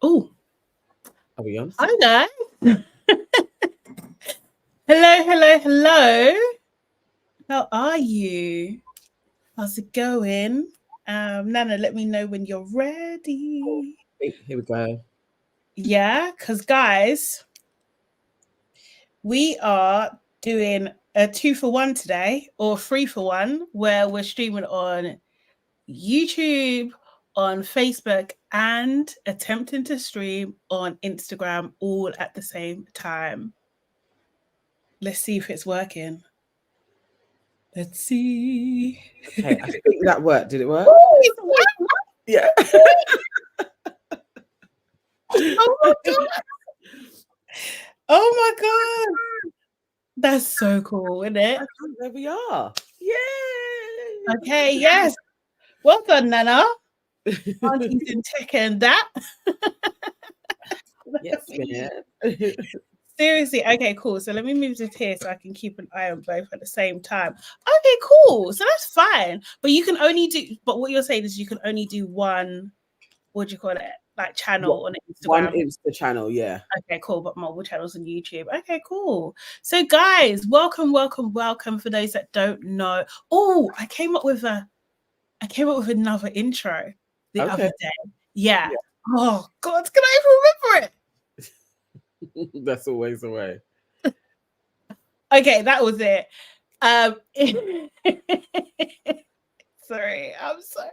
Oh, are we on? hi guys. Hello. How are you? How's it going? Nana, let me know when you're ready. Here we go. Yeah, because guys, we are doing a 2-for-1 today, or 3-for-1, where we're streaming on YouTube, on Facebook, and attempting to stream on Instagram all at the same time. Let's see if it's working. Let's see. Okay, I think that worked. Did it work? Yeah. Oh my god. Oh my god. That's so cool, isn't it? There we are. Yay! Okay, yes. Well done, Nana. Aunties in tech and that. Yes, man. Seriously, okay, cool. So let me move this here so I can keep an eye on both at the same time. Okay, cool. So that's fine. But you can only do, but what you're saying is you can only do one, what do you call it? Like channel on Instagram. One Insta channel, yeah. Okay, cool. But multiple channels on YouTube. Okay, cool. So guys, welcome. For those that don't know. Oh, I came up with another intro the other day. Yeah. Oh God, can I even remember it? That's always the way. Okay, that was it. Sorry, I'm sorry.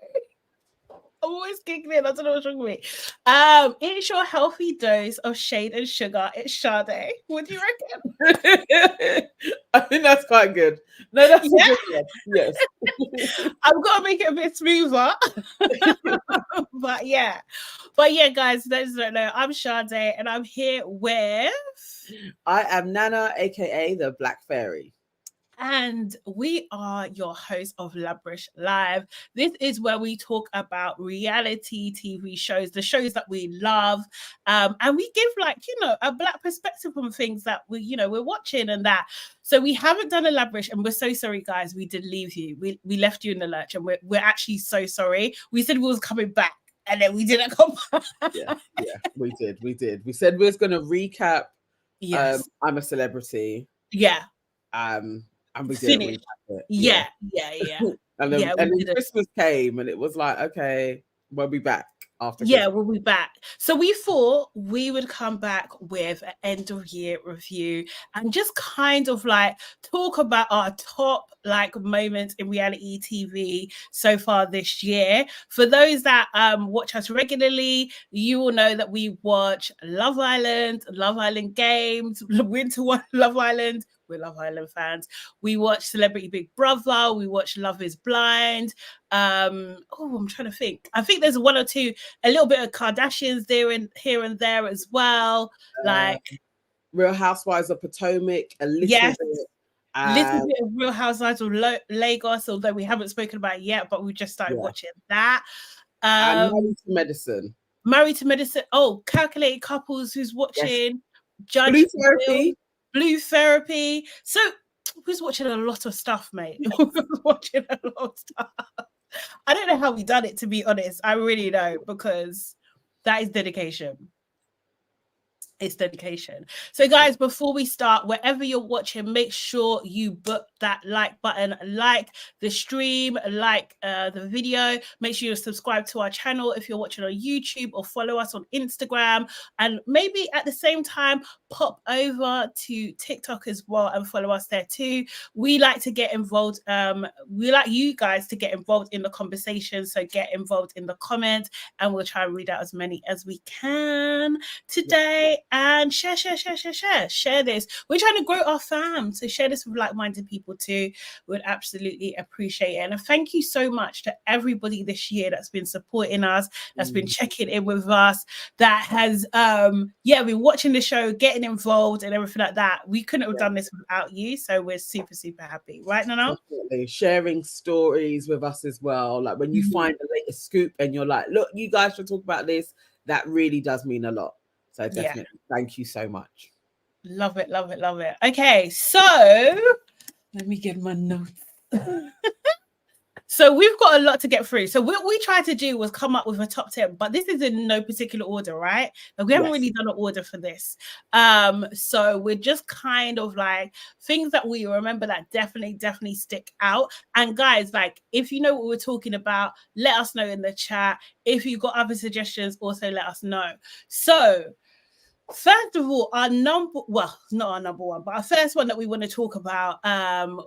I'm always giggling. I don't know what's wrong with me. It's your healthy dose of shade and sugar. It's Sade. What do you reckon? I think that's quite good. No, that's a good one. Yes. I've got to make it a bit smoother. But yeah, guys, those don't know, I'm Sade and I'm here with... I am Nana, aka the Black Fairy. And we are your hosts of LABRISH Live. This is where we talk about reality TV shows, the shows that we love. And we give a Black perspective on things that we're watching and that. So we haven't done a LABRISH and we're so sorry, guys. We did leave you. We left you in the lurch and we're actually so sorry. We said we was coming back and then we didn't come back. Yeah, we did. We said we was going to recap. Yes. I'm a Celebrity. Yeah. And we didn't. Yeah. And then Christmas came and it was like, okay, we'll be back after Christmas. Yeah, we'll be back. So we thought we would come back with an end of year review and just kind of talk about our top moments in reality TV so far this year. For those that watch us regularly, you will know that we watch Love Island Games, Winter One Love Island. We're Love Island fans. We watch Celebrity Big Brother. We watch Love is Blind. I'm trying to think. I think there's one or two, a little bit of Kardashians here and there as well. Real Housewives of Potomac, a little bit. Little bit of Real Housewives of Lagos, although we haven't spoken about it yet, but we just started watching that. And Married to Medicine. Oh, Calculated Couples, who's watching. Judge Blue Therapy. So who's watching a lot of stuff, mate? Watching a lot of stuff. I don't know how we done it, to be honest. I really don't, because that is dedication. It's dedication. So guys, before we start, wherever you're watching, make sure you book that like button, like the stream, like the video. Make sure you subscribe to our channel if you're watching on YouTube, or follow us on Instagram, and maybe at the same time pop over to TikTok as well and follow us there too. We like to get involved. We like you guys to get involved in the conversation, so get involved in the comments and we'll try and read out as many as we can today. And share this. We're trying to grow our fam, so share this with like-minded people too. Would absolutely appreciate it. And thank you so much to everybody this year that's been supporting us, that's been checking in with us, that has been watching the show, getting involved and everything like that. We couldn't have done this without you, so we're super happy, right, Nana? Definitely. Sharing stories with us as well, like when you find the latest scoop and you're like, look, you guys should talk about this. That really does mean a lot. So definitely, thank you so much. Love it. Okay, so let me get my notes. So we've got a lot to get through. So what we tried to do was come up with a top 10, but this is in no particular order, right? Like we haven't really done an order for this. So we're just kind of like things that we remember that definitely stick out. And guys, like if you know what we're talking about, let us know in the chat. If you've got other suggestions, also let us know. So first of all, not our number one, but our first one that we want to talk about,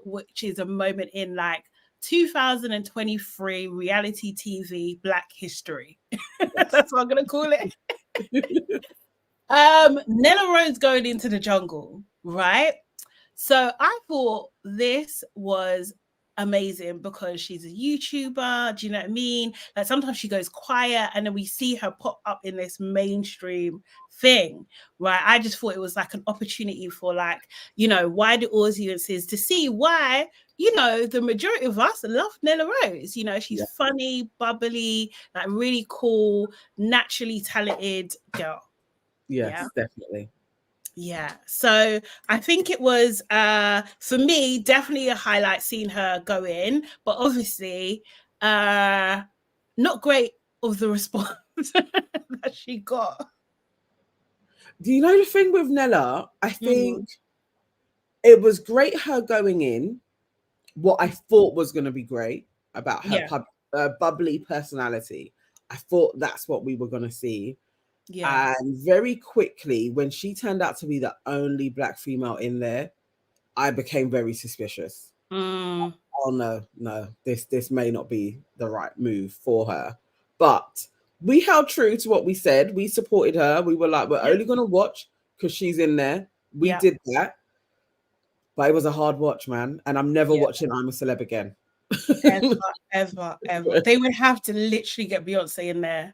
which is a moment in like 2023 reality TV Black history. That's what I'm gonna call it. Nella Rose going into the jungle, right? So I thought this was amazing because she's a YouTuber. Do you know what I mean? Like sometimes she goes quiet and then we see her pop up in this mainstream thing, right? I just thought it was like an opportunity for like, you know, wider audiences to see why, you know, the majority of us love Nella Rose. You know, she's funny, bubbly, like really cool, naturally talented girl. Yes, definitely. Yeah, so I think it was for me definitely a highlight seeing her go in, but obviously not great of the response that she got. Do you know the thing with Nella? I think it was great her going in. What I thought was going to be great about her bubbly personality. I thought that's what we were going to see. Yeah. And very quickly, when she turned out to be the only Black female in there, I became very suspicious. Oh no, this may not be the right move for her. But we held true to what we said. We supported her. We were like, we're only going to watch because she's in there. We did that. But it was a hard watch, man. And I'm never watching I'm a Celeb again. Ever. They would have to literally get Beyonce in there.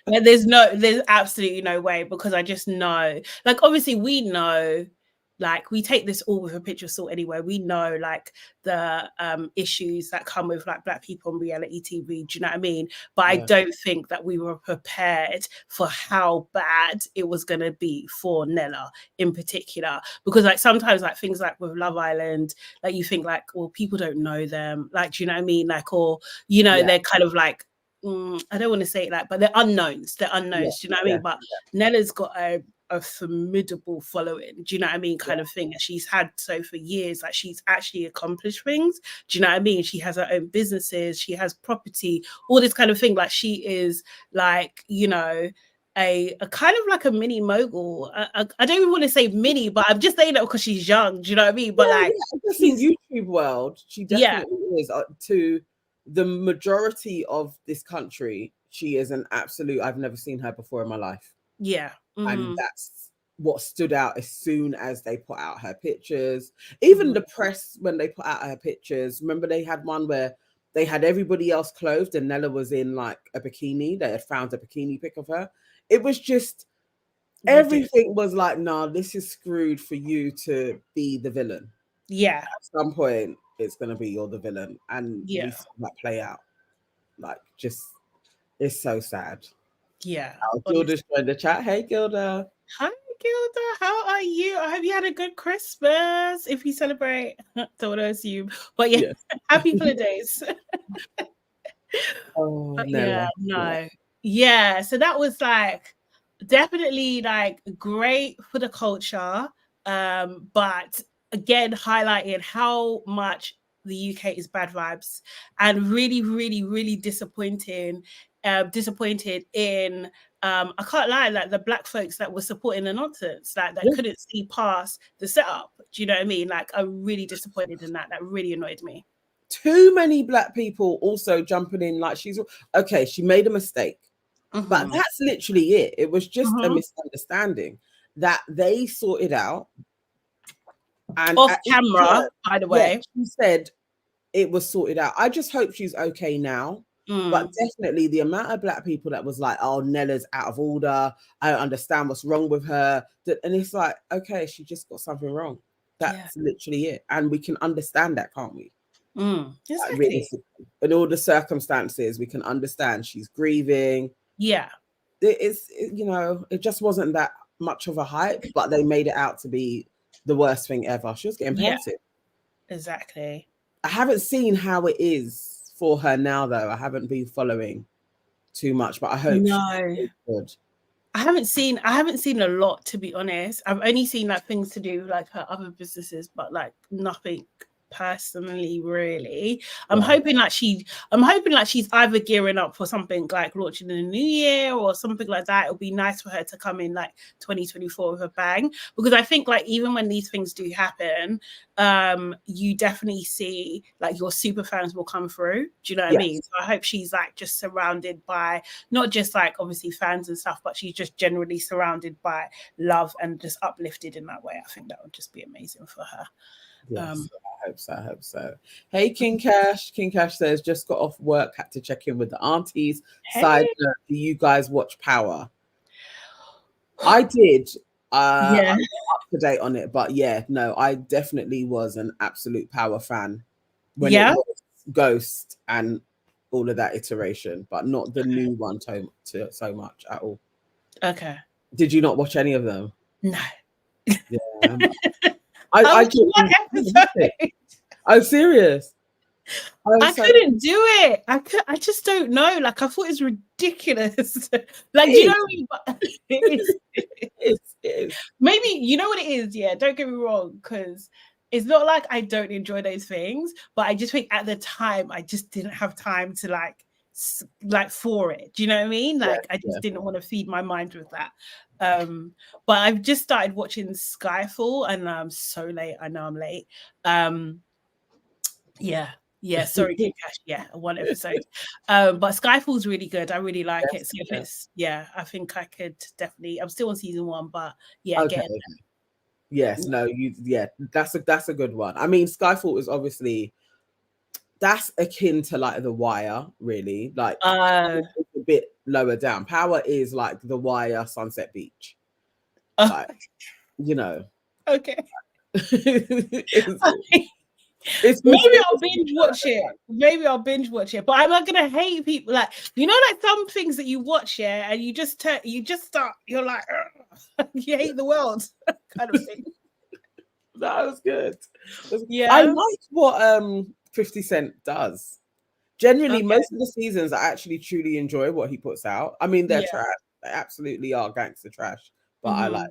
Like, there's absolutely no way, because I just know, like, obviously we know, like, we take this all with a pinch of salt anyway. We know like the issues that come with like Black people on reality TV. Do you know what I mean? But I don't think that we were prepared for how bad it was going to be for Nella in particular. Because like sometimes like things like with Love Island, like you think like, well, people don't know them. Like, do you know what I mean? Like, or, you know, they're kind of like, I don't want to say it like, but they're unknowns. Do you know what I mean? But Nella's got a formidable following, do you know what I mean, kind of thing that she's had so for years. Like she's actually accomplished things, do you know what I mean? She has her own businesses, she has property, all this kind of thing. Like she is like, you know, a kind of like a mini mogul. I don't even want to say mini, but I'm just saying that because she's young, do you know what I mean? But like in YouTube world, she definitely is to the majority of this country. She is an absolute, I've never seen her before in my life. And that's what stood out as soon as they put out her pictures. Even the press, when they put out her pictures, remember they had one where they had everybody else clothed and Nella was in like a bikini. They had found a bikini pic of her. It was just, everything was like, nah, this is screwed for you to be the villain. Yeah. At some point, it's going to be you're the villain. And we saw that play out. Like, just, it's so sad. Yeah. Gilda's joined the chat. Hey, Gilda. Hi, Gilda. How are you? I hope you had a good Christmas. If you celebrate, don't assume. But yeah, happy holidays. Yeah. So that was like definitely like great for the culture. But again, highlighting how much the UK is bad vibes, and really disappointed in I can't lie, like the Black folks that were supporting the nonsense, like that couldn't see past the setup. Do you know what I mean? Like I'm really disappointed in that. That really annoyed me. Too many Black people also jumping in like she's okay, she made a mistake. But that's literally it. It was just a misunderstanding that they sorted out. And off camera, by the way. She said it was sorted out. I just hope she's okay now. But definitely the amount of Black people that was like, oh, Nella's out of order. I don't understand what's wrong with her. And it's like, okay, she just got something wrong. That's literally it. And we can understand that, can't we? Exactly. In all the circumstances, we can understand she's grieving. Yeah. It's, you know, it just wasn't that much of a hype, but they made it out to be the worst thing ever. She was getting pelted. Exactly. I haven't seen how it is for her now, though. I haven't been following too much, but I hope she's good. I haven't seen a lot, to be honest. I've only seen like things to do with like her other businesses, but like nothing personally really. I'm hoping like she's either gearing up for something like launching in the new year or something like that. It'll be nice for her to come in like 2024 with a bang, because I think like even when these things do happen, you definitely see like your super fans will come through. Do you know what I mean? So I hope she's like just surrounded by not just like obviously fans and stuff, but she's just generally surrounded by love and just uplifted in that way. I think that would just be amazing for her. Yes, I hope so. Hey, King Cash. King Cash says, just got off work, had to check in with the aunties. Hey. Side note, do you guys watch Power? I did. I'm not up to date on it, but yeah, no, I definitely was an absolute Power fan when it was Ghost and all of that iteration, but not the new one so much at all. Okay. Did you not watch any of them? No. Yeah. I one episode. I'm serious. I couldn't do it. I just don't know. Like, I thought it was ridiculous. Like, you know, it is. Maybe, you know what it is? Yeah, don't get me wrong, because it's not like I don't enjoy those things, but I just think at the time I just didn't have time to like for it. Do you know what I mean? Like, I just didn't want to feed my mind with that. But I've just started watching Skyfall, and I'm so late. I know I'm late. Yeah, sorry, King Cash. Yeah, one episode. But Skyfall's really good. I really like it. So if it's I think I could definitely. I'm still on season 1, but get it. Yes, no, that's a good one. I mean, Skyfall is obviously that's akin to like The Wire, really. Like it's a bit lower down. Power is like The Wire, Sunset Beach. Like, you know. Okay. Maybe I'll binge watch it. But I'm not gonna hate people. Like, you know, like some things that you watch, and you just start. You're like, you hate the world, kind of thing. That was good. Yeah, I like what 50 Cent does. Generally, most of the seasons I actually truly enjoy what he puts out. I mean, they're trash. They absolutely are gangster trash. But I like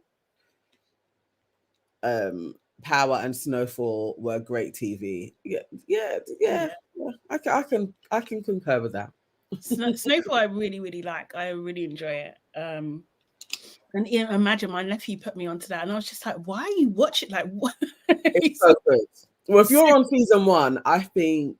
Power and Snowfall were great TV. Yeah. I can concur with that. Snowfall, I really, really like. I really enjoy it. And imagine my nephew put me onto that, and I was just like, "Why are you watching? Like, what?" It's so good. Well, if you're on season 1, I think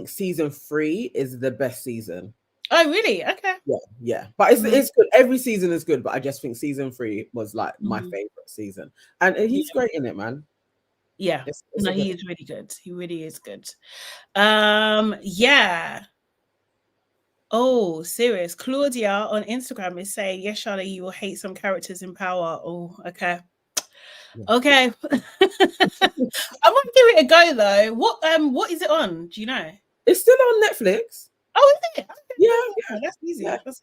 season 3 is the best season. Oh, really? Okay. Yeah. But it's good. Every season is good, but I just think season 3 was like my favorite season, and he's great in it, man. Yeah, no, he is really good. He really is good. Yeah. Oh, serious. Claudia on Instagram is saying, yes, Charlotte, you will hate some characters in Power. Oh, okay. Okay. I want to give it a go though. What is it on? Do you know? It's still on Netflix. Oh, is it? Okay. Yeah, that's easy. That's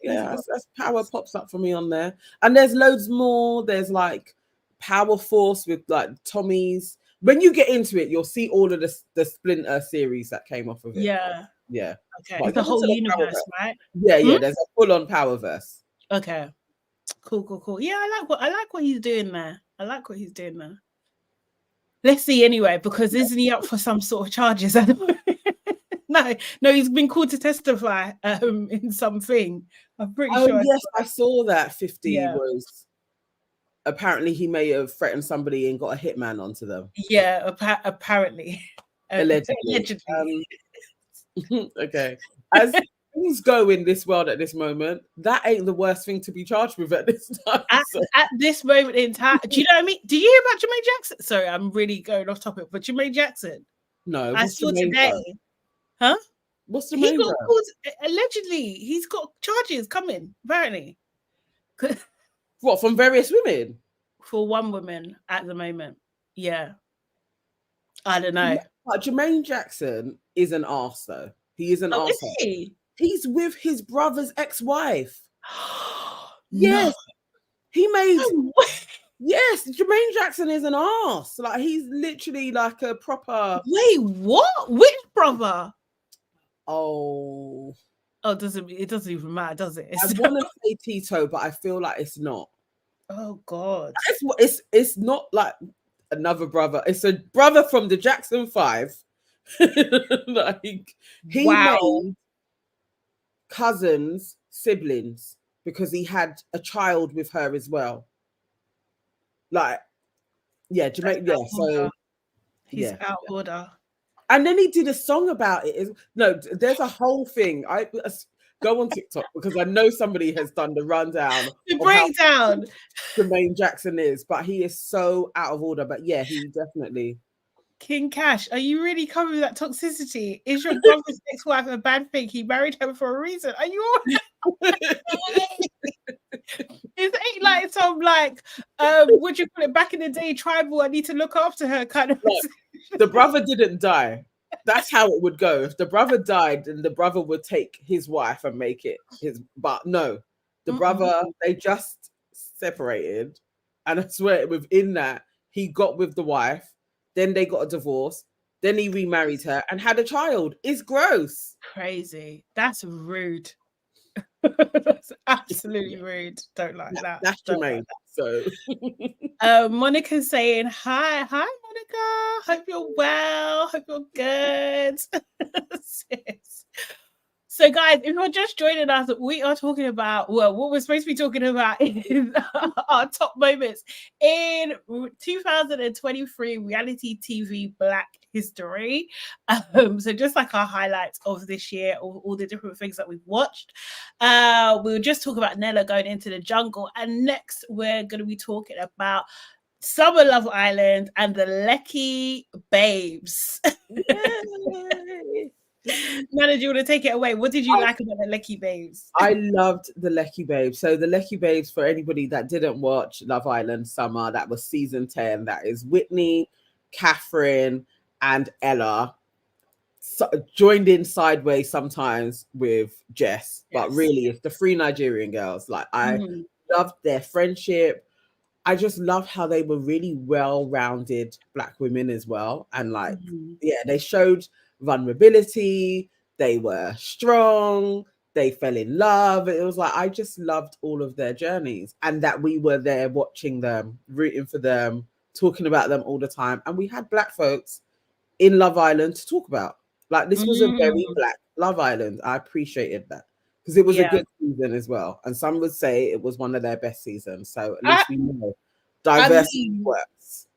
Power pops up for me on there. And there's loads more. There's like Power Force with like Tommy's. When you get into it, you'll see all of the Splinter series that came off of it. Yeah. Okay. It's the whole universe, right? Yeah. There's a full-on Powerverse. Okay. Cool. Yeah, I like what he's doing there. Let's see anyway, because isn't he up for some sort of charges? No, he's been called to testify in something. I'm pretty sure. Yes, I saw that 50 was apparently he may have threatened somebody and got a hitman onto them. Yeah, apparently. Allegedly. Okay. As things go in this world at this moment, that ain't the worst thing to be charged with at this time. At this moment in time. Do you know what I mean? Do you hear about Jermaine Jackson? Sorry, I'm really going off topic, but Jermaine Jackson. No, I saw today. Huh? What's the main allegedly, he's got charges coming, apparently. What, from various women? For one woman at the moment. Yeah. I don't know. But Jermaine Jackson is an arse, though. He is an arse. Is he? He's with his brother's ex-wife. Yes. He made Yes, Jermaine Jackson is an arse. Like he's literally like a proper. Wait, what? Which brother? Oh, it doesn't even matter, does it? I want to say Tito, but I feel like it's not. Oh God, it's not like another brother. It's a brother from the Jackson 5. Like he made cousins, siblings, because he had a child with her as well. Like, yeah, Jamaica. Yeah, so he's out of order. And then he did a song about it. No, there's a whole thing. I go on TikTok because I know somebody has done the rundown, the breakdown. Jermaine Jackson is, but he is so out of order. But yeah, he definitely. King Cash, are you really coming with that toxicity? Is your brother's ex-wife a bad thing? He married her for a reason. Are you all It ain't like some like what do you call it, back in the day, tribal, I need to look after her kind of. Look, the brother didn't die. That's how it would go. If the brother died, then the brother would take his wife and make it his. But no, the brother, they just separated, and I swear within that he got with the wife. Then they got a divorce. Then he remarried her and had a child. It's gross. Crazy. That's rude. That's absolutely rude. Don't like that. That's Jermaine. So Monica's saying hi Monica, hope you're well, hope you're good. So guys, if you're just joining us, we are talking about, well, what we're supposed to be talking about is our top moments in 2023 reality TV Black history. So just like our highlights of this year, all the different things that we've watched. We'll just talk about Nella going into the jungle, and next we're going to be talking about Summer Love Island and the Lecky Babes. Nana, do you want to take it away? What did you like about the Lecky Babes? I loved the Lecky Babes. So the Lecky Babes, for anybody that didn't watch Love Island Summer, that was season 10. That is Whitney, Catherine, and Ella. Joined in sideways sometimes with Jess, but really it's the 3 Nigerian girls. Like I loved their friendship. I just loved how they were really well-rounded Black women as well. And like, they showed vulnerability, they were strong, they fell in love. It was like, I just loved all of their journeys, and that we were there watching them, rooting for them, talking about them all the time. And we had Black folks in Love Island to talk about. Like, this was a very Black Love Island. I appreciated that because it was a good season as well. And some would say it was one of their best seasons. So at least we know diversity works.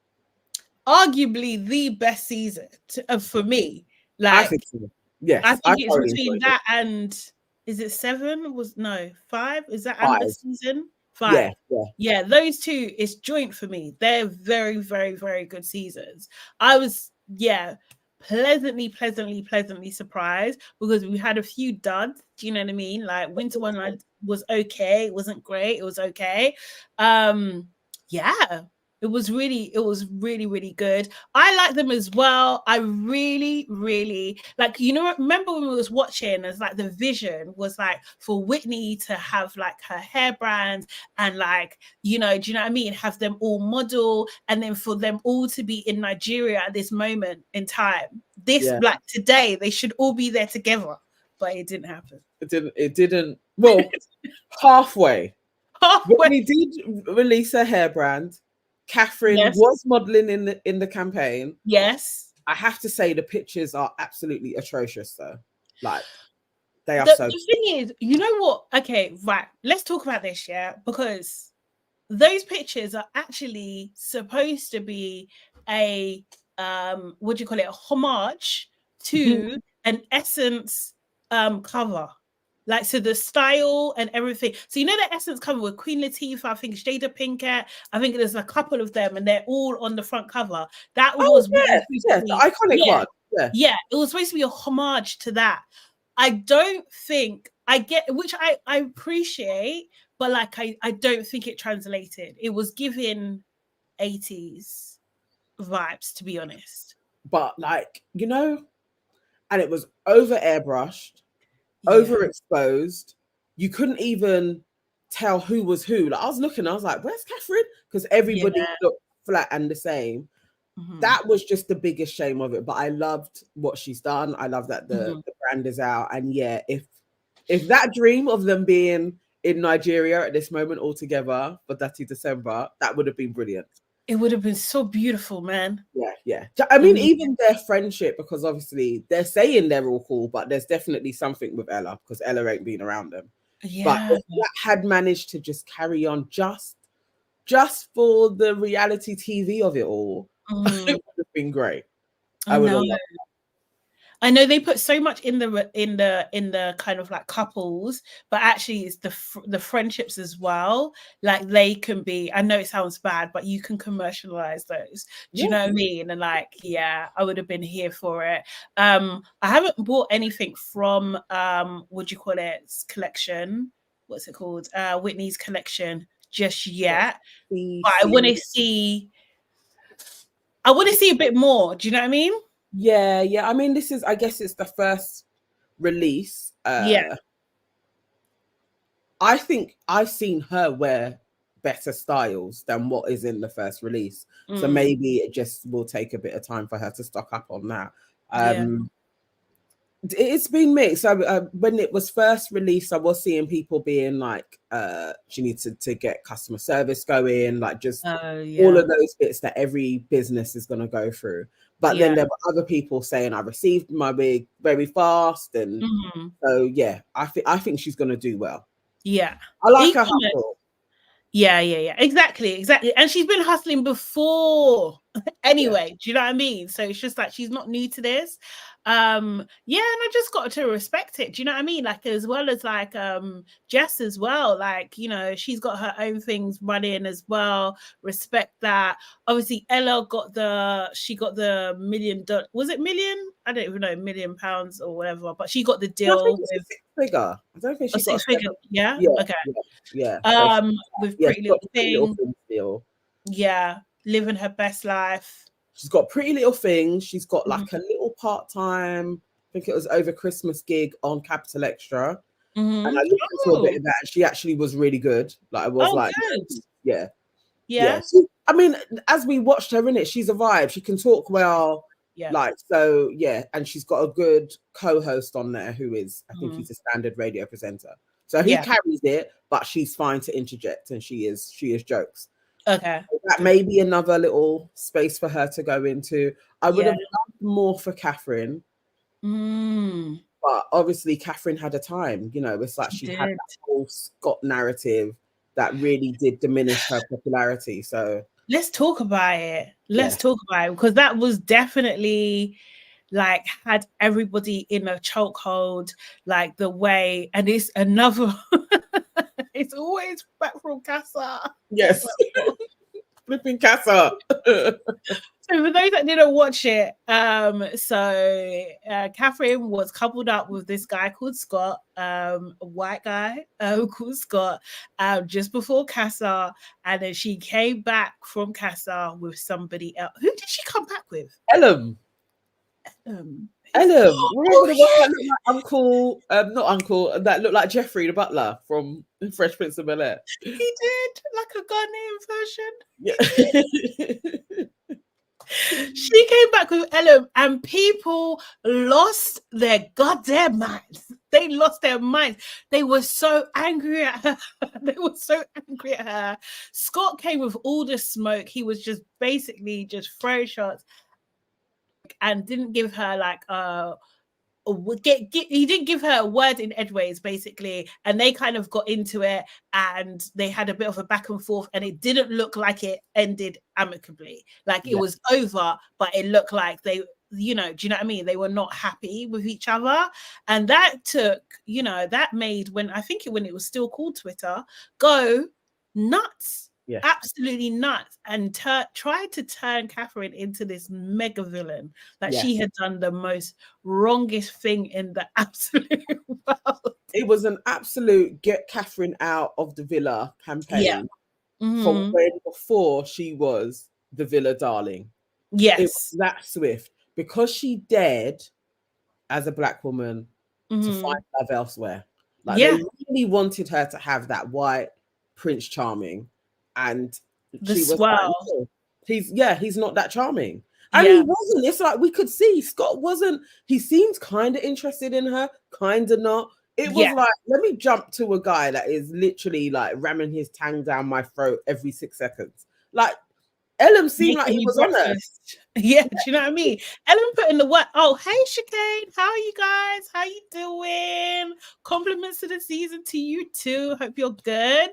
Arguably the best season for me. Like, I think so. Yes, I think it's between that and, is it 7? 5? Is that Amber's season? 5. Yeah, those two is joint for me. They're very, very, very good seasons. I was, pleasantly surprised because we had a few duds. Do you know what I mean? Like Winter Wonderland was okay. It wasn't great. It was okay. It was really, really good. I like them as well. I really, really like, remember when we was watching, it's like the vision was like for Whitney to have like her hair brand and like, do you know what I mean? Have them all model, and then for them all to be in Nigeria at this moment in time. Like today, they should all be there together, but it didn't happen. It didn't. Well, halfway. Whitney did release her hair brand. Catherine was modeling in the campaign. Yes. I have to say the pictures are absolutely atrocious though. Like they are the thing is, you know what? Okay, right. Let's talk about this, because those pictures are actually supposed to be a what do you call it? A homage to an Essence cover. Like, so the style and everything. So, the Essence cover with Queen Latifah, I think Jada Pinkett, I think there's a couple of them, and they're all on the front cover. That was the iconic one. Yeah, it was supposed to be a homage to that. I don't think I get, which I appreciate, but like I don't think it translated. It was giving 80s vibes, to be honest. But like, and it was over airbrushed. Overexposed. You couldn't even tell who was who. Like I was looking, I was like, "Where's Catherine?" Because everybody looked flat and the same. That was just the biggest shame of it. But I loved what she's done. I love that the brand is out. And yeah, if that dream of them being in Nigeria at this moment all together for Dirty December, that would have been brilliant. It would have been so beautiful, man. Yeah. I mean, even their friendship, because obviously they're saying they're all cool, but there's definitely something with Ella because Ella ain't been around them. But if that had managed to just carry on just for the reality TV of it all, it would have been great. I would have loved that. I know they put so much in the kind of like couples, but actually it's the friendships as well. Like they can be, I know it sounds bad, but you can commercialize those. Do you know what I mean? And like, yeah, I would have been here for it. I haven't bought anything from what do you call it? Collection. What's it called? Whitney's collection just yet. But I want to see a bit more. Do you know what I mean? Yeah. I mean, I guess it's the first release. I think I've seen her wear better styles than what is in the first release. So maybe it just will take a bit of time for her to stock up on that. It's been mixed. So when it was first released, I was seeing people being like, she needs to get customer service going, like just all of those bits that every business is going to go through. But then there were other people saying, I received my wig very fast. And so, yeah, I think she's going to do well. Yeah. I like her hustle. Yeah. Exactly. And she's been hustling before anyway. Do you know what I mean? So it's just like she's not new to this. And I just got to respect it. Do you know what I mean? Like as well as like Jess as well. Like, you know, she's got her own things running as well. Respect that. Obviously, Ella got the $1 million. Was it million? I don't even know, £1 million or whatever. But she got the deal with figure. I don't think she got six figure. Yeah. Okay. Yeah. With Pretty Little Thing. Yeah, living her best life. She's got Pretty Little Thing. She's got like a little part-time, I think it was over Christmas gig on Capital Extra. And I listened to a bit of that. She actually was really good. Like I was good. Yeah. I mean, as we watched her in it, she's a vibe. She can talk well. Yeah. Like, so yeah. And she's got a good co-host on there who is, I think he's a standard radio presenter. So he carries it, but she's fine to interject and she is jokes. Okay. So that may be another little space for her to go into. I would have loved more for Catherine. But obviously Catherine had a time, you know, it's like she had that whole Scott narrative that really did diminish her popularity. So let's talk about it. Because that was definitely like had everybody in a chokehold, like the way, and it's another it's always back from Casa. Yes. Flipping Casa. So for those that didn't watch it, Catherine was coupled up with this guy called Scott, a white guy called Scott, just before Casa, and then she came back from Casa with somebody else. Who did she come back with? Ellum. Remember the one that looked like Uncle, not Uncle, that looked like Jeffrey the butler from Fresh Prince of Bel-Air? He did, like a Ghanaian version. Yeah. She came back with Ellum and people lost their goddamn minds. They lost their minds. They were so angry at her. Scott came with all the smoke. He was just basically just throwing shots and didn't give her like he didn't give her a word in edgeways basically, and they kind of got into it and they had a bit of a back and forth and it didn't look like it ended amicably, like it was over, but it looked like they, you know, do you know what I mean, they were not happy with each other. And that took, you know, that made when it was still called Twitter go nuts. Absolutely nuts, and tried to turn Catherine into this mega villain. Like she had done the most wrongest thing in the absolute world. It was an absolute get Catherine out of the villa campaign from when before she was the villa darling. Yes. It was that swift because she dared as a black woman to find love elsewhere. Like they really wanted her to have that white Prince Charming, and The she was swell. like, no, he's not that charming. And he wasn't. It's like we could see Scott wasn't. He seemed kind of interested in her, kind of not. It was like, let me jump to a guy that is literally like ramming his tang down my throat every 6 seconds. Like, Ellen seemed like he was on her. Yeah, do you know what I mean? Ellen put in the work. Oh, hey, Chicane. How are you guys? How you doing? Compliments to the season to you too. Hope you're good.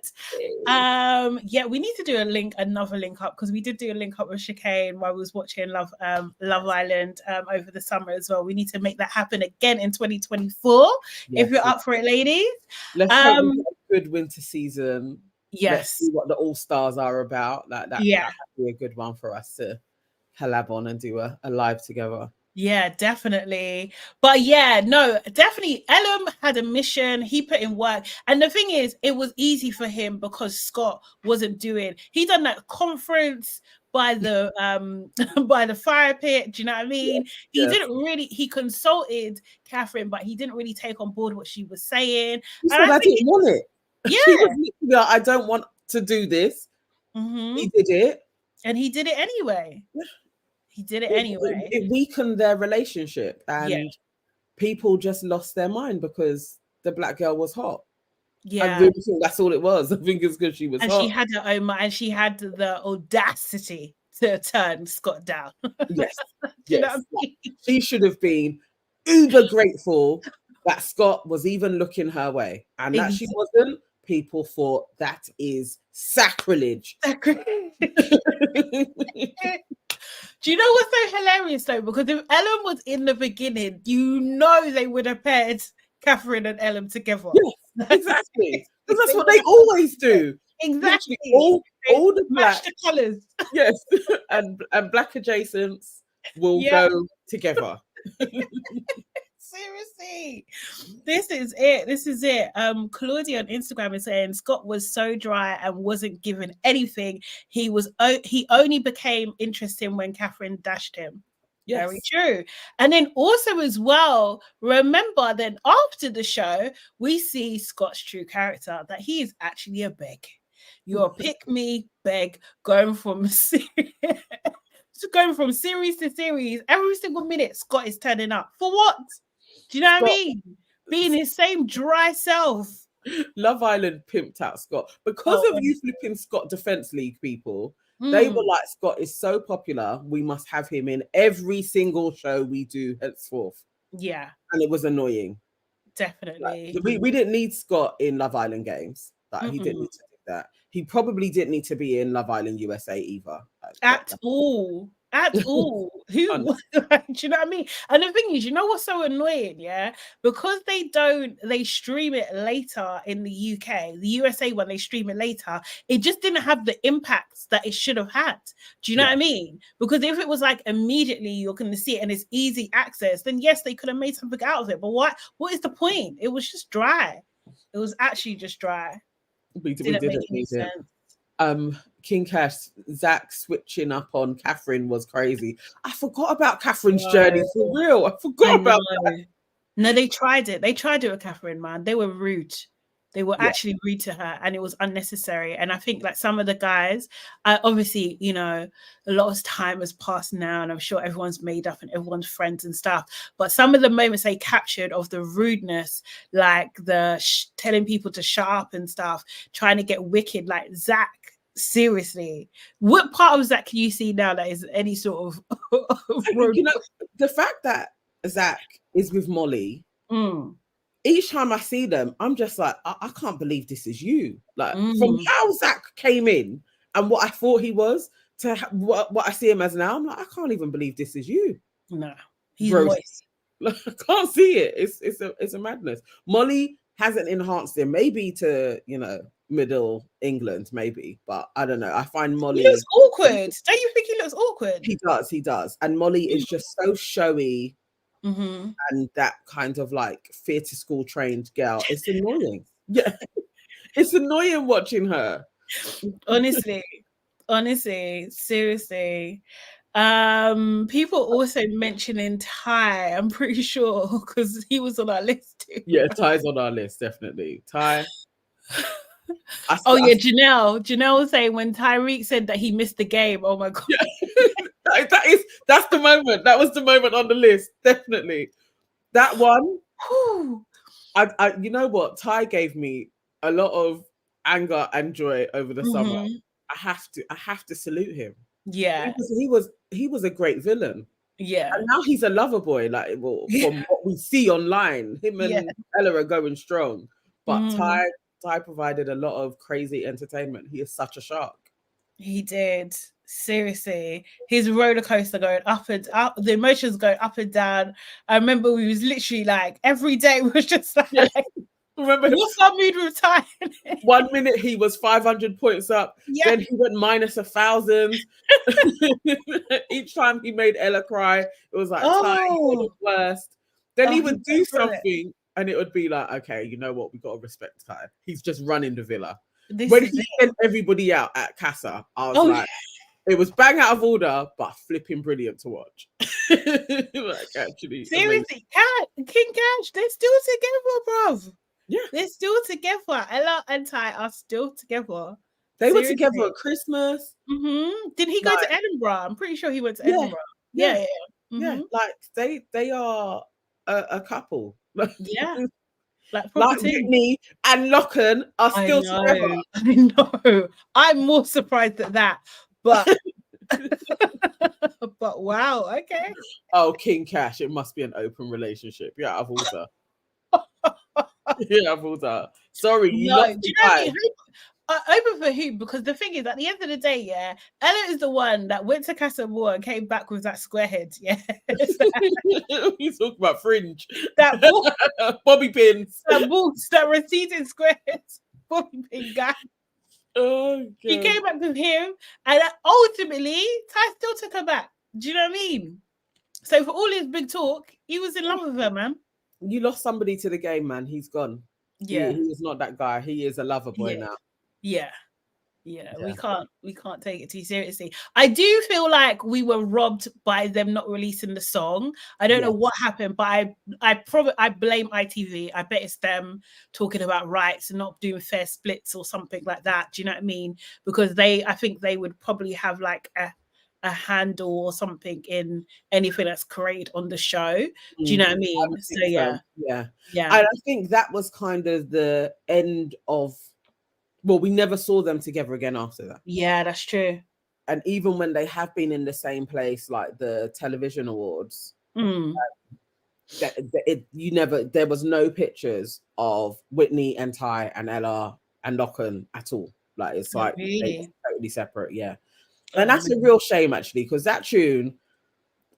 Yeah, we need to do another link up, because we did do a link up with Chicane while we was watching Love Island over the summer as well. We need to make that happen again in 2024. Yes, if you're up for it, ladies. Let's hope we get a good winter season. Yes. Let's see what the All-Stars are about. That would be a good one for us to collab on and do a live together. Yeah, definitely. But yeah, no, definitely. Ellen had a mission. He put in work. And the thing is, it was easy for him because Scott wasn't doing. He done that conference by the by the fire pit. Do you know what I mean? He didn't really. He consulted Catherine, but he didn't really take on board what she was saying. He said, I didn't want it. Yeah, she was like, I don't want to do this. He did it, and he did it anyway. He did it anyway. It weakened their relationship, and people just lost their mind because the black girl was hot. Yeah, I really think that's all it was. I think it's because she was hot. She had her own mind, and she had the audacity to turn Scott down. Yes, you know what I mean? She should have been uber grateful that Scott was even looking her way, and that she wasn't. People thought that is sacrilege. Do you know what's so hilarious though? Because if Ellen was in the beginning, you know they would have paired Catherine and Ellen together. Yes, exactly. Because that's what they always do. Exactly. All the black the colors. Yes, and black adjacents will go together. Seriously, this is it. Claudia on Instagram is saying Scott was so dry and wasn't given anything. He only became interesting when Catherine dashed him. Yes. Very true. And then also as well, remember then after the show, we see Scott's true character, that he is actually a beg. You're a pick me beg, going from going from series to series. Every single minute, Scott is turning up. For what? Do you know what I mean? Being his same dry self. Love Island pimped out Scott. Because of you flipping Scott Defense League people, they were like, Scott is so popular, we must have him in every single show we do henceforth. Yeah. And it was annoying. Definitely. Like, we didn't need Scott in Love Island games. Like, he didn't need to do that. He probably didn't need to be in Love Island USA either. At all. Who? Do you know what I mean? And the thing is, you know what's so annoying? Yeah, because they stream it later in the UK, the USA one, they stream it later. It just didn't have the impact that it should have had. Do you know what I mean? Because if it was like immediately you're going to see it and it's easy access, then yes, they could have made something out of it. But what is the point? It was just dry. It was actually just dry. We didn't need it. King Cash, Zach switching up on Catherine was crazy. I forgot about Catherine's journey, for real. I forgot about that. No, they tried it. They tried it with Catherine, man. They were rude. They were actually rude to her, and it was unnecessary. And I think like some of the guys, obviously, you know, a lot of time has passed now, and I'm sure everyone's made up and everyone's friends and stuff. But some of the moments they captured of the rudeness, like the telling people to shut up and stuff, trying to get wicked, like Zach. Seriously, what part of Zach can you see now that is any sort of you know, the fact that Zach is with Molly, each time I see them, I'm just like, I can't believe this is you. Like from how Zach came in and what I thought he was to what I see him as now, I'm like, I can't even believe this is you. No, he's moist. I can't see it. It's a madness. Molly hasn't enhanced him, maybe to, you know, middle England, maybe, but I don't know. I find Molly looks awkward. Don't you think he looks awkward? He does. And Molly is just so showy and that kind of like theatre school trained girl. It's annoying. Yeah, it's annoying watching her. Honestly, seriously. People also mentioning Ty, I'm pretty sure, because he was on our list too. Yeah, Ty's on our list, definitely. Ty. Oh yeah, Janelle was saying when Tyrique said that he missed the game. Oh my god. Yeah. That's the moment. That was the moment on the list. Definitely. That one. I you know what? Ty gave me a lot of anger and joy over the summer. I have to salute him. Yeah. He was a great villain. Yeah. And now he's a lover boy, like from what we see online. Him and Ella are going strong. But Ty provided a lot of crazy entertainment. He is such a shark. He did. Seriously. His roller coaster going up and up, the emotions going up and down. I remember we was literally like every day was just like remember what's our mood with Ty? 1 minute he was 500 points up, then he went minus 1,000. Each time he made Ella cry, it was like Ty, you're the worst. Then he would do something and it would be like, okay, you know what, we got to respect Ty. He's just running the villa. When he sent everybody out at Casa, I was like, it was bang out of order, but flipping brilliant to watch. Like, actually, seriously, King Cash, they're still together, bruv. Yeah, they're still together. Ella and Ty are still together. They were together at Christmas. Did he go to Edinburgh? I'm pretty sure he went to Edinburgh. Yeah. Like they are a couple. Yeah. Like Whitney and Locken are still together. I know. I'm more surprised at that. But but wow, okay. Oh, King Cash, it must be an open relationship. Yeah, I've also. Yeah, I've also. Sorry, you lost the guy. Open for who? Because the thing is, at the end of the day, yeah, Ella is the one that went to Casa Moore and came back with that square head. Yeah. He's talking about fringe. That bobby pins. That boots, that receding square heads. Bobby pin guy. Oh, God. He came back with him, and ultimately, Ty still took her back. Do you know what I mean? So for all his big talk, he was in love with her, man. You lost somebody to the game, man. He's gone. Yeah, he is not that guy. He is a lover boy now. Yeah. We can't take it too seriously. I do feel like we were robbed by them not releasing the song. I don't know what happened, but I blame ITV. I bet it's them talking about rights and not doing fair splits or something like that. Do you know what I mean? Because I think they would probably have like a handle or something in anything that's created on the show. Do you know what I mean? So yeah. I think that was kind of the end of. Well, we never saw them together again after that. Yeah, that's true. And even when they have been in the same place, like the television awards, there was no pictures of Whitney and Ty and Ella and Locken at all. Like it's like they're totally separate. Yeah, and that's a real shame actually, because that tune,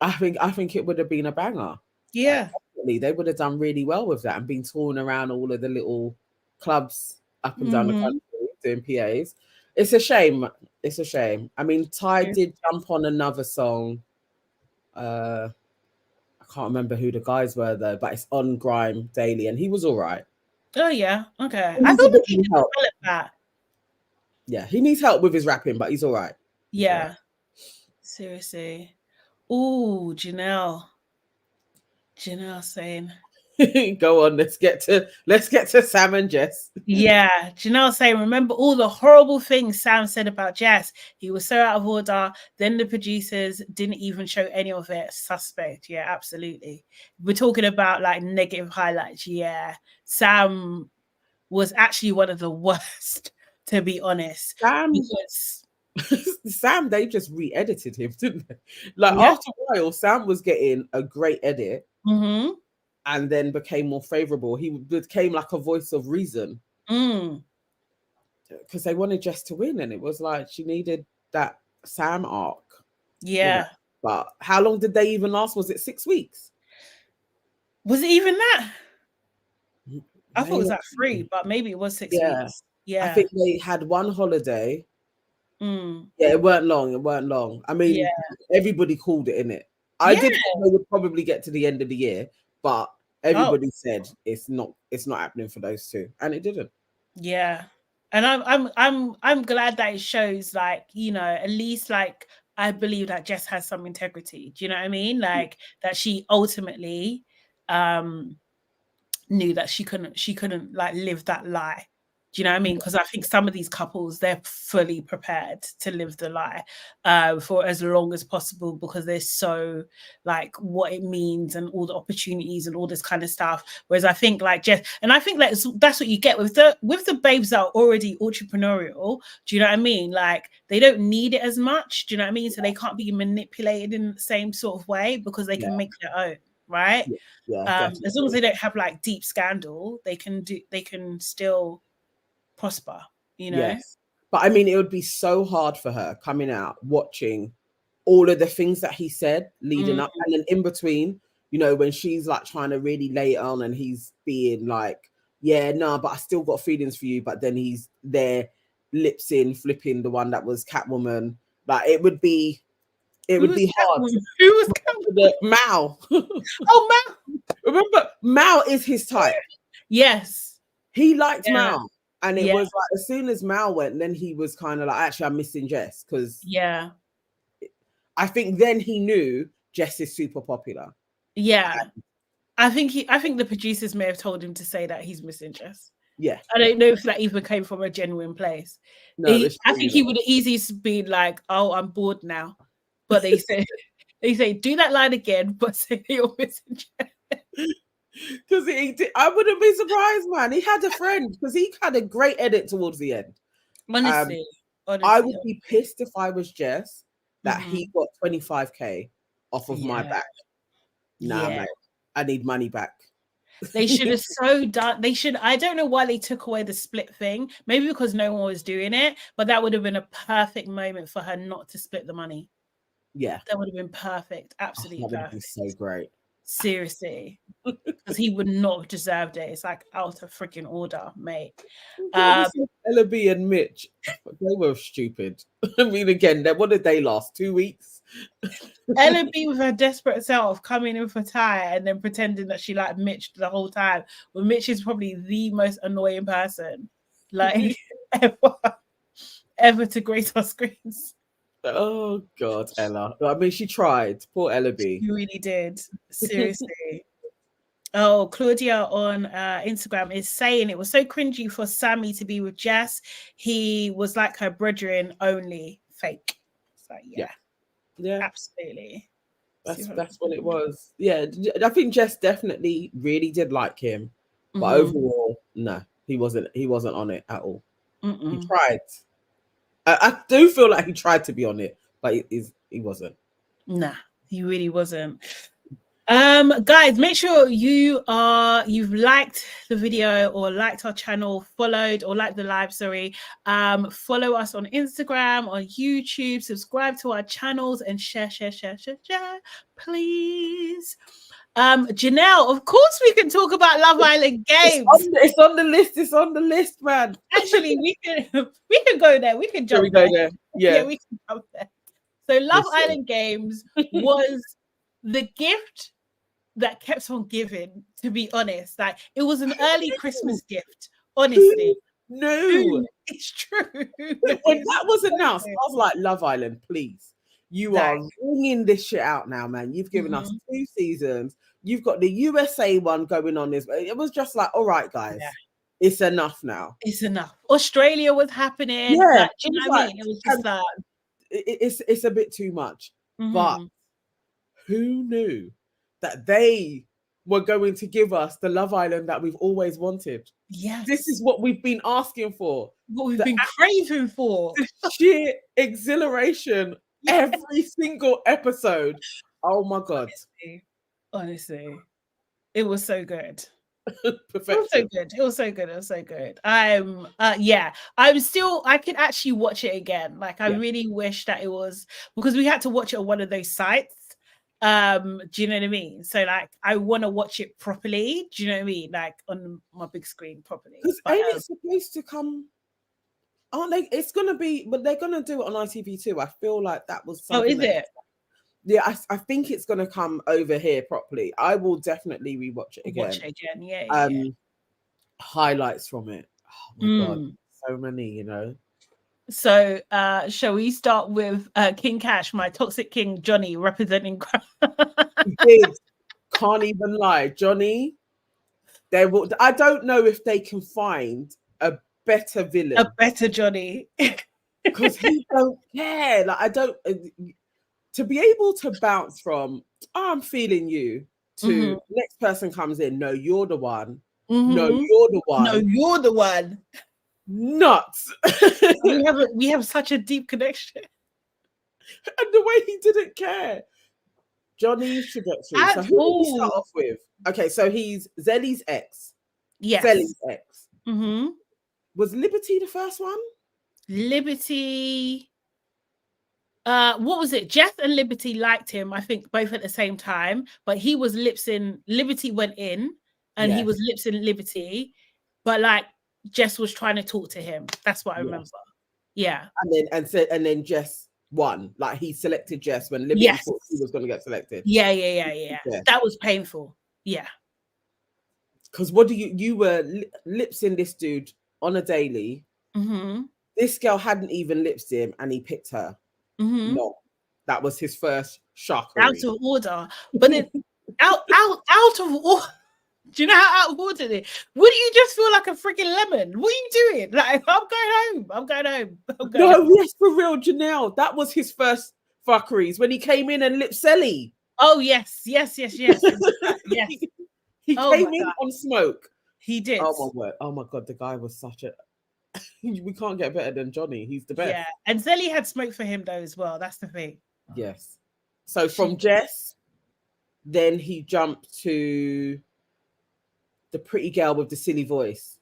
I think it would have been a banger. Yeah, they would have done really well with that and been touring around all of the little clubs up and down the country doing PAs. It's a shame. It's a shame. I mean, Ty did jump on another song. I can't remember who the guys were though, but it's on Grime Daily, and he was all right. Oh yeah, okay. I thought he needed help. That. Yeah, he needs help with his rapping, but he's all right. Yeah, right. Seriously. Ooh, Janelle saying. Go on, let's get to Sam and Jess. Yeah, Janelle saying, remember all the horrible things Sam said about Jess. He was so out of order. Then the producers didn't even show any of it. Suspect. Yeah, absolutely. We're talking about like negative highlights. Yeah, Sam was actually one of the worst, to be honest. Sam, they just re-edited him, didn't they? Like after a while, Sam was getting a great edit. And then became more favorable. He became like a voice of reason. Because they wanted Jess to win, and it was like she needed that Sam arc. Yeah. You know? But how long did they even last? Was it 6 weeks? Was it even that? I thought it was like 3, but maybe it was 6 weeks. Yeah. I think they had one holiday. Yeah, it weren't long. I mean, everybody called it, innit? I did think they would probably get to the end of the year. But everybody said it's not happening for those two, and it didn't. Yeah, and I'm glad that it shows, like, you know, at least like I believe that Jess has some integrity. Do you know what I mean? Like that she ultimately knew that she couldn't like live that lie. Do you know what I mean? Because I think some of these couples, they're fully prepared to live the lie for as long as possible, because they're so like what it means and all the opportunities and all this kind of stuff. Whereas I think like Jess, and I think that's what you get with the babes that are already entrepreneurial. Do you know what I mean? Like they don't need it as much. Do you know what I mean? So they can't be manipulated in the same sort of way, because they can make their own, right? As long as they don't have like deep scandal, they can still prosper, you know. Yes, but I mean, it would be so hard for her coming out, watching all of the things that he said leading up, and then in between, you know, when she's like trying to really lay it on, and he's being like, yeah, no, but I still got feelings for you, but then he's there lips in flipping the one that was Catwoman. Like it would be hard. Who was Catwoman? Mal. Oh, Mal. Remember, Mal is his type. Yes, he liked Mal. And it was like, as soon as Mal went, then he was kind of like, actually, I'm missing Jess. Because I think then he knew Jess is super popular. Yeah. I think the producers may have told him to say that he's missing Jess. Yeah. I don't know if that even came from a genuine place. No, I think he would have easily been like, oh, I'm bored now. But they say, do that line again, but say you're missing Jess. Because I wouldn't be surprised, man. He had a friend, because he had a great edit towards the end. Honestly, I would be pissed if I was Jess that he got 25k off of my back. Nah, mate, I need money back. They should have done. They should. I don't know why they took away the split thing. Maybe because no one was doing it. But that would have been a perfect moment for her not to split the money. Yeah, that would have been perfect. Absolutely that would have been so great. Seriously, because he would not have deserved it. It's like out of freaking order, mate. Ella B and Mitch, they were stupid. I mean, again, what did they last? 2 weeks? Ella B with her desperate self coming in for Ty and then pretending that she liked Mitch the whole time. Well, Mitch is probably the most annoying person like ever to grace our screens. Oh God, Ella. I mean, she tried. Poor Ella B. She really did. Seriously. Oh, Claudia on Instagram is saying it was so cringy for Sammy to be with Jess. He was like her brethren, only fake. So yeah, absolutely. That's what it was. Yeah, I think Jess definitely really did like him, but overall, no, he wasn't on it at all. He tried. I do feel like he tried to be on it, but he wasn't. Nah, he really wasn't. Guys, make sure you've liked the video or liked our channel, followed or liked the live, sorry. Follow us on Instagram, on YouTube, subscribe to our channels, and share, please. Janelle, of course we can talk about Love Island games. It's on the list, man. Actually, we can go there. We can jump there. Yeah, we can jump there. So Love Island games was the gift that kept on giving, to be honest. Like, it was an early Christmas gift, honestly. No, it's true. When that was announced, I was like, Love Island, please. You are ringing this shit out now, man. You've given us 2 seasons. You've got the USA one going on. It was just like, all right, guys, it's enough now. It's enough. Australia was happening. Yeah, like, do you know what I mean? It was just like, it's a bit too much. But who knew that they were going to give us the Love Island that we've always wanted? Yes, this is what we've been asking for. What we've been craving for. The sheer exhilaration. Every single episode. Oh my God. Honestly, it was so good. Perfection. It was so good. I could actually watch it again. Like, I really wish that it was, because we had to watch it on one of those sites. Do you know what I mean? So like, I want to watch it properly. Do you know what I mean? Like, on my big screen properly. Because ain't it supposed to come? Aren't they? It's gonna be, but they're gonna do it on ITV2. I feel like that was something. Oh, is it? Yeah, I think it's gonna come over here properly. I will definitely rewatch it again. Yeah. Highlights from it. Oh my God, so many, you know. So shall we start with King Cash, my toxic king, Johnny, representing He did. Can't even lie, Johnny. I don't know if they can find a better villain, a better Johnny, because he don't care. Like I don't. To be able to bounce from I'm feeling you to next person comes in. No, you're the one. No, you're the one. No, you're the one. Nuts. we have such a deep connection. And the way he didn't care. Johnny's trajectory. So who did we start off with? Okay, so he's Zelly's ex. Yes. Zelly's ex. Was Liberty the first one? Liberty. What was it? Jess and Liberty liked him, I think, both at the same time. But he was lipsing. Liberty went in, and he was lipsing Liberty. But like Jess was trying to talk to him. That's what I remember. Yeah. And then Jess won. Like he selected Jess when Liberty thought he was going to get selected. Yeah. That was painful. Yeah. Because what do you were lipsing this dude on a daily. This girl hadn't even lipsed him, and he picked her. No, that was his first shockery. Out of order, but then out of order. Do you know how out of order it is? Wouldn't you just feel like a freaking lemon? What are you doing? Like, I'm going home. Yes, for real, Janelle. That was his first fuckeries when he came in and lipped Selly. Oh yes. Yes. He came in on smoke. He did. Oh my word. Oh my god, the guy was such a. We can't get better than Johnny. He's the best. Yeah, and Zelly had smoke for him though as well. That's the thing. Yes. So from Jess, then he jumped to the pretty girl with the silly voice.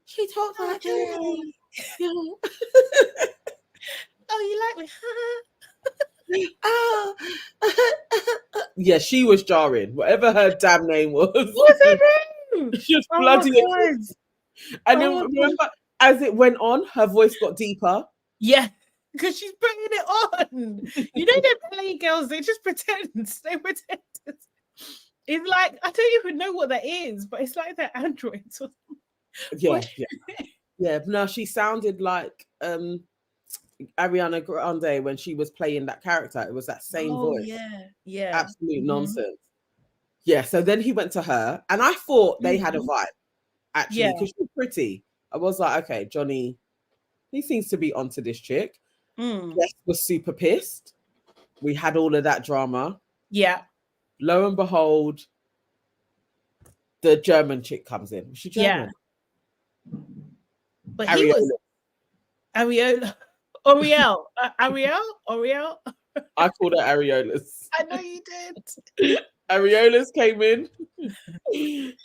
She talks like Johnny. Oh, you like me? Oh. Yeah, she was jarring. Whatever her damn name was. What's her name? She was bloody. And then remember, as it went on, her voice got deeper. Yeah, because she's bringing it on. You know, them LA girls, they just pretend. They pretend. It's like, I don't even know what that is, but it's like they're androids. Yeah. No, she sounded like Ariana Grande when she was playing that character. It was that same voice. Yeah. Absolute nonsense. Yeah, so then he went to her, and I thought they had a vibe, actually, because she's pretty. I was like, okay, Johnny, he seems to be onto this chick. Jess was super pissed. We had all of that drama. Yeah. Lo and behold, the German chick comes in. Was she German? Yeah. But he was Ariel. Ariel. I called her Areolas. I know you did. Areolas came in,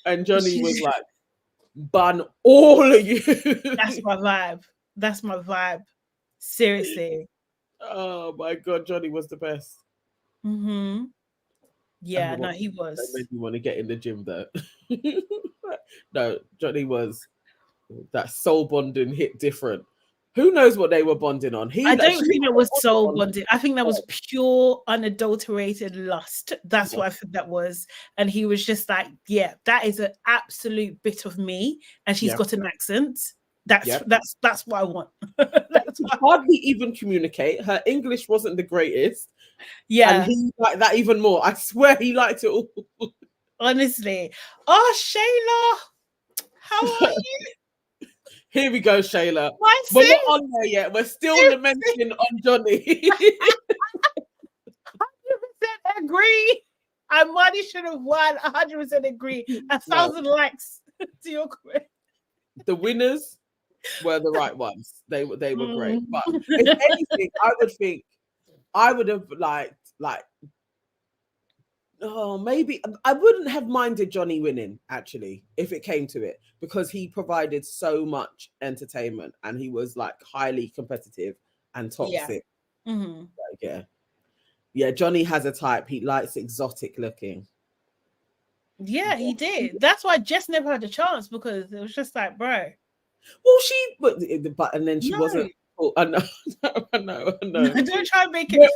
and Johnny was like, "Bun all of you." That's my vibe. Seriously. Oh my god, Johnny was the best. Yeah, no, he was. That made me want to get in the gym though. No, Johnny was that soul bonding hit different. Who knows what they were bonding on? I don't think it was soul bonding. I think that was pure, unadulterated lust. That's what I think that was. And he was just like, yeah, that is an absolute bit of me. And she's got an accent. That's what I want. That's what hardly even communicate. Her English wasn't the greatest. Yeah. And he liked that even more. I swear he liked it all. Honestly. Oh, Shayla, how are you? Here we go, Shayla. We're not on there yet. We're still lamenting on Johnny. 100% agree. I might should have won. 100% agree. 1,000 likes to your quiz. The winners were the right ones. They were great. But if anything, I would have liked maybe I wouldn't have minded Johnny winning, actually, if it came to it, because he provided so much entertainment and he was like highly competitive and toxic. Yeah, Johnny has a type. He likes exotic looking. Yeah, he did. That's why Jess never had a chance, because it was just like, bro. Well, and then she wasn't. Oh, I know. Don't try and make it.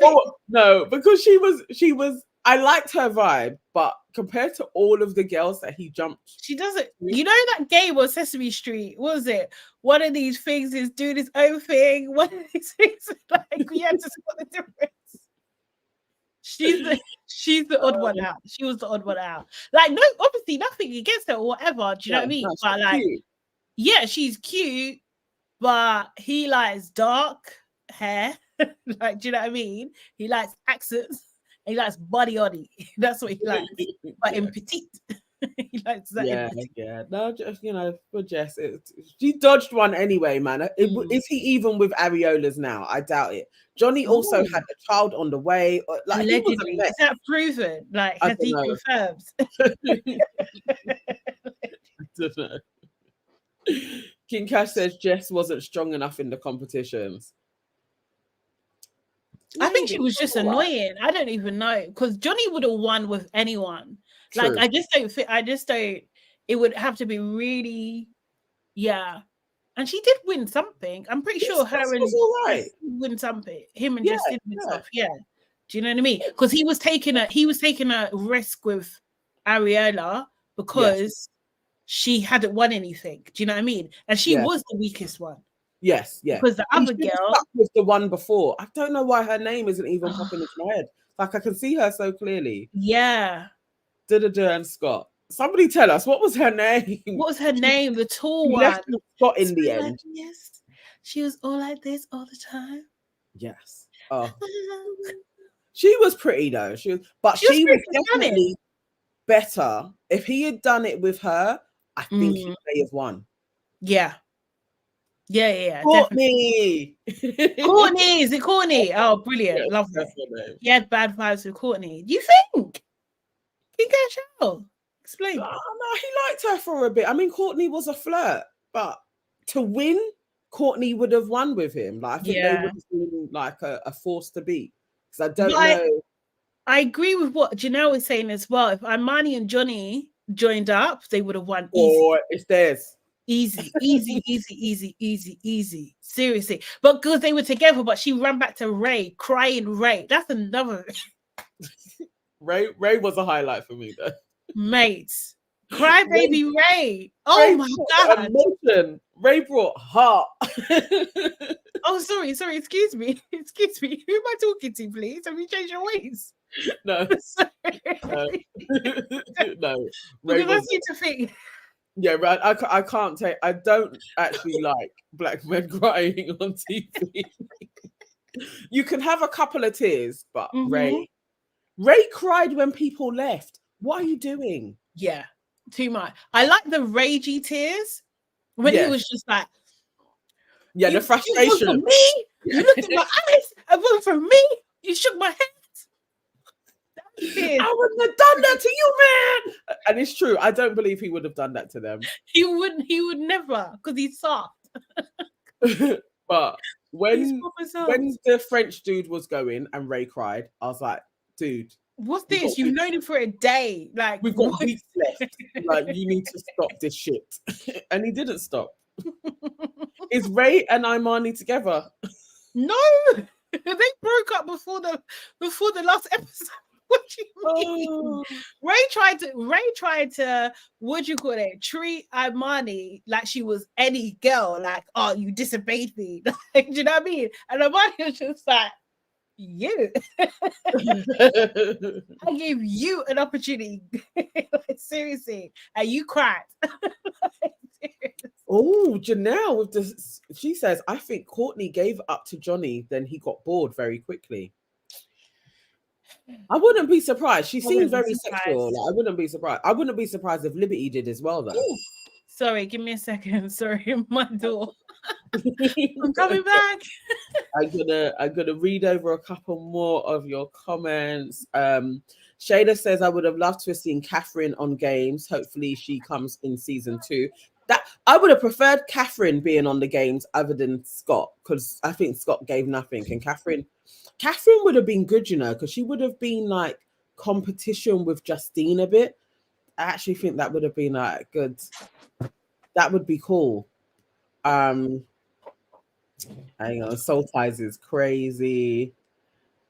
No, because she was. I liked her vibe, but compared to all of the girls that he jumped, she doesn't. You know that game on Sesame Street? What was it? One of these things is doing his own thing. One of these things is like, we had to spot the difference. She's the odd one out. She was the odd one out. Like, no, obviously nothing against her or whatever. Do you know what I mean? But like, yeah, she's cute, but he likes dark hair. Like, do you know what I mean? He likes accents. He likes body oddy. That's what he likes. But in petite. He likes that. Yeah. No, just, for Jess, she dodged one anyway, man. Is he even with Areolas now? I doubt it. Johnny also had a child on the way. Like, he was a Allegedly. mess. Is that proven? Like, I has he don't know. confirmed? I don't know. King Cash says Jess wasn't strong enough in the competitions. I think she was just annoying. I don't even know, because Johnny would have won with anyone. True. Like, I just don't. It would have to be really, yeah. And she did win something. I'm pretty sure her and right. win something. Him and Jess did win stuff. Yeah. Do you know what I mean? Because he was taking a risk with Ariella because she hadn't won anything. Do you know what I mean? And she was the weakest one. Yes, yeah. Because the other girl was the one before. I don't know why her name isn't even popping into my head. Like, I can see her so clearly. Yeah. And Scott. Somebody tell us, what was her name? What was her name? The tall one. Left Scott in the end. Yes. She was all like this all the time. Yes. Oh. She was pretty though. She was definitely better. If he had done it with her, I think he may have won. Yeah. Yeah. Courtney. Courtney, is it Courtney? Oh, brilliant. Love that. He had bad vibes with Courtney. Do you think? Can you go explain? No, he liked her for a bit. I mean, Courtney was a flirt, but to win, Courtney would have won with him. Like, I think they would have been like a force to beat. Because I don't know. I agree with what Janelle was saying as well. If Armani and Johnny joined up, they would have won easy. Or it's theirs. Easy. Seriously. But because they were together, but she ran back to Ray, crying Ray. That's another. Ray was a highlight for me, though. Mates. Cry baby Ray. Oh Ray, my God. Emotion. Ray brought heart. Oh, sorry. Excuse me. Who am I talking to, please? Have you changed your ways? No. No. Because I seem to think. Yeah, right. I can't take. I don't actually like black men crying on TV. You can have a couple of tears, but Ray cried when people left. What are you doing? Yeah, too much. I like the ragey tears when he was just like, the frustration. You looked for me. You looked in my eyes. I voted for me. You shook my hand. I wouldn't have done that to you, man. And it's true. I don't believe he would have done that to them. He would never, because he's soft. But when the French dude was going and Ray cried, I was like, dude, what's this? You've known him for a day. Like, we've got weeks left. Like, you need to stop this shit. And he didn't stop. Is Ray and Imani together? No, they broke up before the last episode. What do you mean? Oh. Ray tried to what do you call it? Treat Imani like she was any girl. Like, oh, you disobeyed me. Like, do you know what I mean? And Imani was just like, you. I gave you an opportunity. Like, seriously, and you cried. Oh, Janelle with this. She says, I think Courtney gave up to Johnny, then he got bored very quickly. I wouldn't be surprised. She seems very sexual. Like, I wouldn't be surprised. I wouldn't be surprised if Liberty did as well, though. Ooh. Sorry, give me a second. Sorry, my door. I'm coming back. I'm gonna read over a couple more of your comments. Shayla says, I would have loved to have seen Catherine on Games. Hopefully she comes in season 2. That I would have preferred Catherine being on the Games other than Scott, because I think Scott gave nothing. And Catherine would have been good, because she would have been like competition with Justine a bit. I actually think that would have been like good. That would be cool. Hang on, Soul Ties is crazy.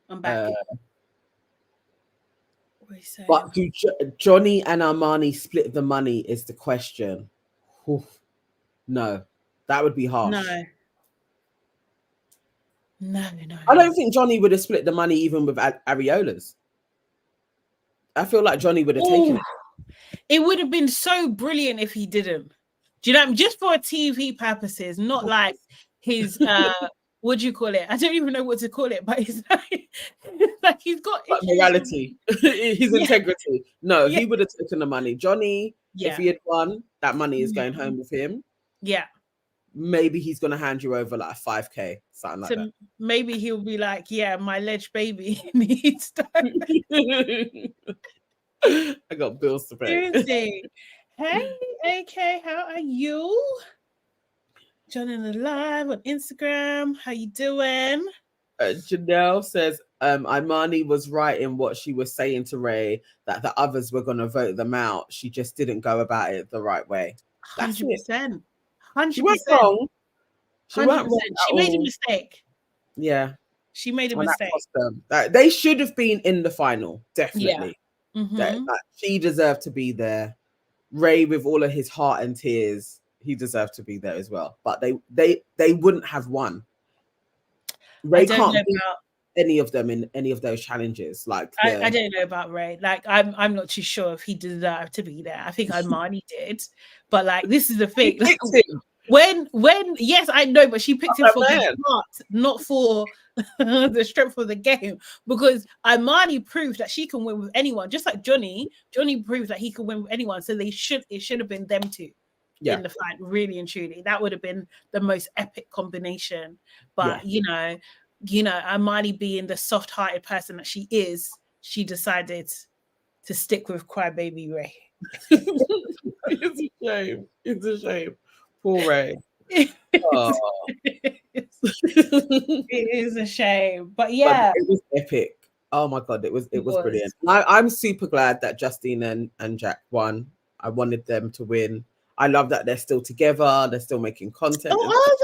I'm back. But do Johnny and Armani split the money is the question. Oof. No, that would be harsh. No. I don't think Johnny would have split the money even with Areolas. I feel like Johnny would have taken it. It would have been so brilliant if he didn't. Do you know what I mean? Just for TV purposes, not like his what do you call it? I don't even know what to call it, but it's like he's got morality, his integrity. No, Yeah. he would have taken the money. Johnny, if Yeah. he had won, that money is going home with him. Yeah. Maybe he's gonna hand you over like 5K, something like that. Maybe he'll be like, yeah, my ledge baby needs to. I got bills to pay. Seriously. Hey, AK, how are you? Joining the live on Instagram. How you doing? Janelle says Imani was right in what she was saying to Ray, that the others were going to vote them out. She just didn't go about it the right way. 100%. 100%. She went wrong. She 100%. went wrong. She made a mistake. Yeah. She made a mistake. They should have been in the final, definitely. Yeah. Mm-hmm. She deserved to be there. Ray, with all of his heart and tears, he deserved to be there as well. But they wouldn't have won. Ray can't beat any of them in any of those challenges. Like I don't know about Ray. Like I'm not too sure if he deserved to be there. I think Imani did, but like this is the thing. Like, when yes, I know, but she picked him for his heart, not for the strength of the game. Because Imani proved that she can win with anyone, just like Johnny. Johnny proved that he can win with anyone. So it should have been them two. In the fight, really and truly, that would have been the most epic combination. But you know, Imani being the soft-hearted person that she is, she decided to stick with Crybaby Ray. It's a shame. It's a shame. Poor Ray. Oh. It is a shame, but yeah, but it was epic. Oh my god, it was brilliant. I'm super glad that Justine and Jack won. I wanted them to win. I love that they're still together. They're still making content. Oh, are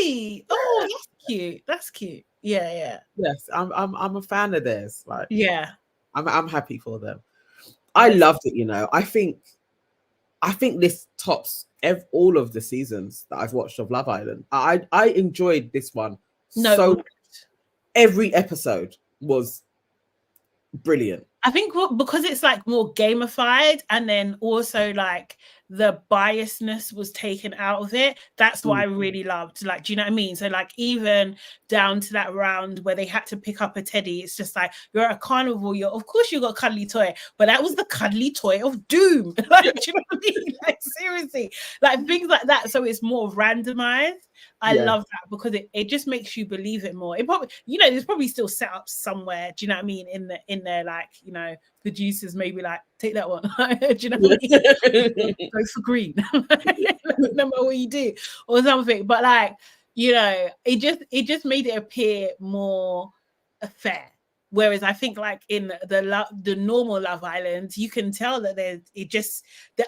they? Oh, that's cute. That's cute. Yeah. Yes, I'm a fan of theirs. Like, yeah, I'm happy for them. I loved it. You know, I think this tops all of the seasons that I've watched of Love Island. I enjoyed this one so much. Every episode was brilliant. I think because it's like more gamified, and then also like the biasness was taken out of it. That's what I really loved. Like, do you know what I mean? So like even down to that round where they had to pick up a teddy, it's just like, you're at a carnival, of course you got a cuddly toy, but that was the cuddly toy of doom. Like, do you know what I mean? Like, seriously, like things like that. So it's more randomized. I love that because it just makes you believe it more. It probably, there's probably still set up somewhere, do you know what I mean? In there, like, producers maybe like, take that one. Do you know what I mean? Go for green. No matter what you do or something. But like, it just made it appear more fair. Whereas I think like in the normal Love Island, you can tell that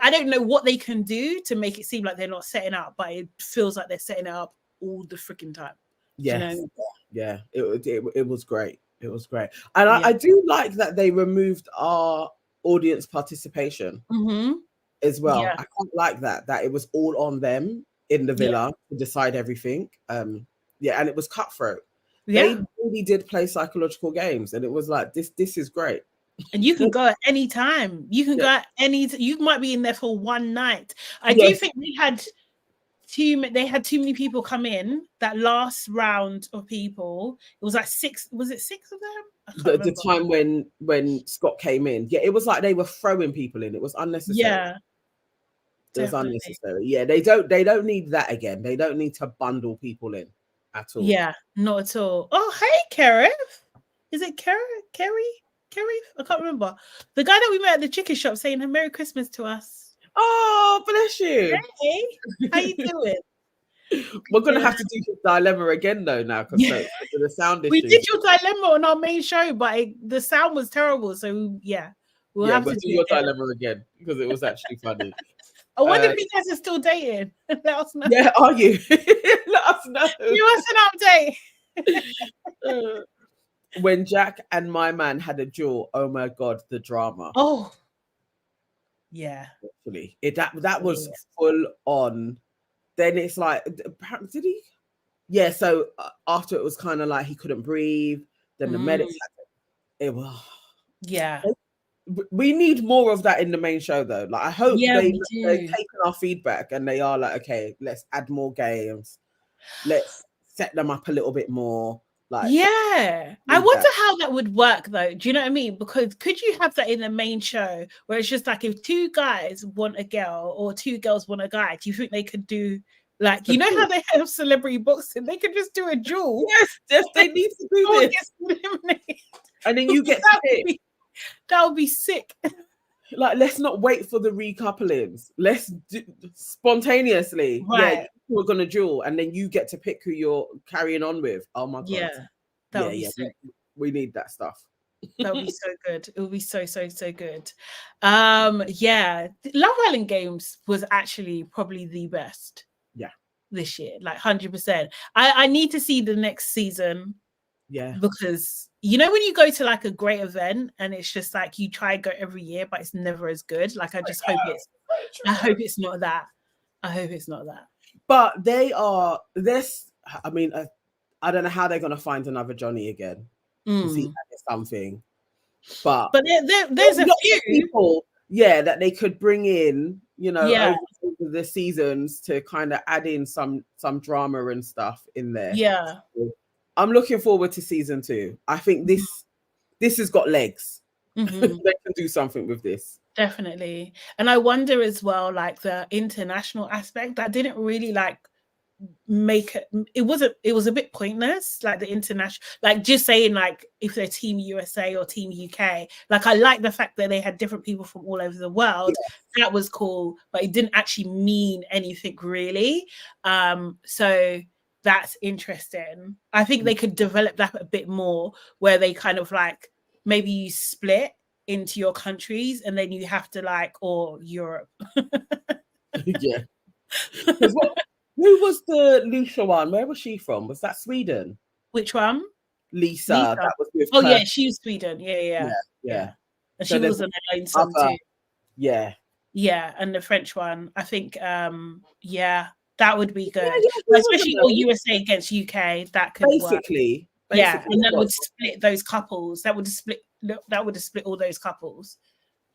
I don't know what they can do to make it seem like they're not setting up, but it feels like they're setting it up all the freaking time. Yes. Yeah. It was great. It was great. And I do like that they removed our audience participation as well. I quite like that it was all on them in the villa to decide everything. And it was cutthroat. They really did play psychological games, and it was like, this is great. And you can go at any time. You can go at you might be in there for one night. I do think they had too many people come in that last round of people. It was like 6. Was it 6 of them? The time when Scott came in, it was like they were throwing people in. It was unnecessary. It was unnecessary. They don't need that again. They don't need to bundle people in at all. Yeah, not at all. Oh, hey, Kerry. Is it Kerry? I can't remember. The guy that we met at the chicken shop saying Merry Christmas to us. Oh, bless you. Hey, how you doing? We're going to have to do his dilemma again, though, now, because of the sound issue. We did your dilemma on our main show, but the sound was terrible. So, we'll have to do your dilemma again, because it was actually funny. I wonder if you guys are still dating. Let us know. Yeah, are you? Let us know. Give us an update. When Jack and my man had a duel, oh my god, the drama. Oh, yeah. Actually, that was full on. Then it's like, did he? Yeah. So after it was kind of like he couldn't breathe. Then the medics had it. It was. Yeah. we need more of that in the main show, though. Like, I hope they've taken our feedback and they are like, okay, let's add more games, let's set them up a little bit more. Like, I wonder how that would work, though. Do you know what I mean? Because could you have that in the main show where it's just like, if two guys want a girl or two girls want a guy, do you think they could do, like, you know how they have celebrity boxing? They could just do a duel. Yes, they need to do this. And then you get to pick. That would be sick. Like, let's not wait for the recouplings. Let's do spontaneously. Right. Yeah, we're gonna duel, and then you get to pick who you're carrying on with. Oh my god. Yeah. That would be sick. We need that stuff. That would be so good. It would be so good. Yeah. Love Island Games was actually probably the best. Yeah. This year, like 100%. I need to see the next season. Yeah. Because you know when you go to like a great event and it's just like you try to go every year, but it's never as good. Like I just hope it's not that. I hope it's not that. But they are this. I mean, I don't know how they're gonna find another Johnny again to see something. But there's a few people, that they could bring in, over the seasons to kind of add in some drama and stuff in there. Yeah. I'm looking forward to season 2. I think this has got legs. They can do something with this. Definitely. And I wonder as well, like the international aspect that didn't really like make it was a bit pointless, like the international, like just saying like if they're Team USA or Team UK. Like I like the fact that they had different people from all over the world. That was cool, but it didn't actually mean anything really. So that's interesting. I think they could develop that a bit more, where they kind of like maybe you split into your countries and then you have to like, or Europe. Yeah. Who was the Lisa one? Where was she from? Was that Sweden? Which one? Lisa. That was with her. Yeah, she was Sweden. Yeah. And so she was an alone song too. Yeah. Yeah, and the French one, I think, that would be good, especially all USA against UK. That could basically work. And that would split those couples. That would have split all those couples,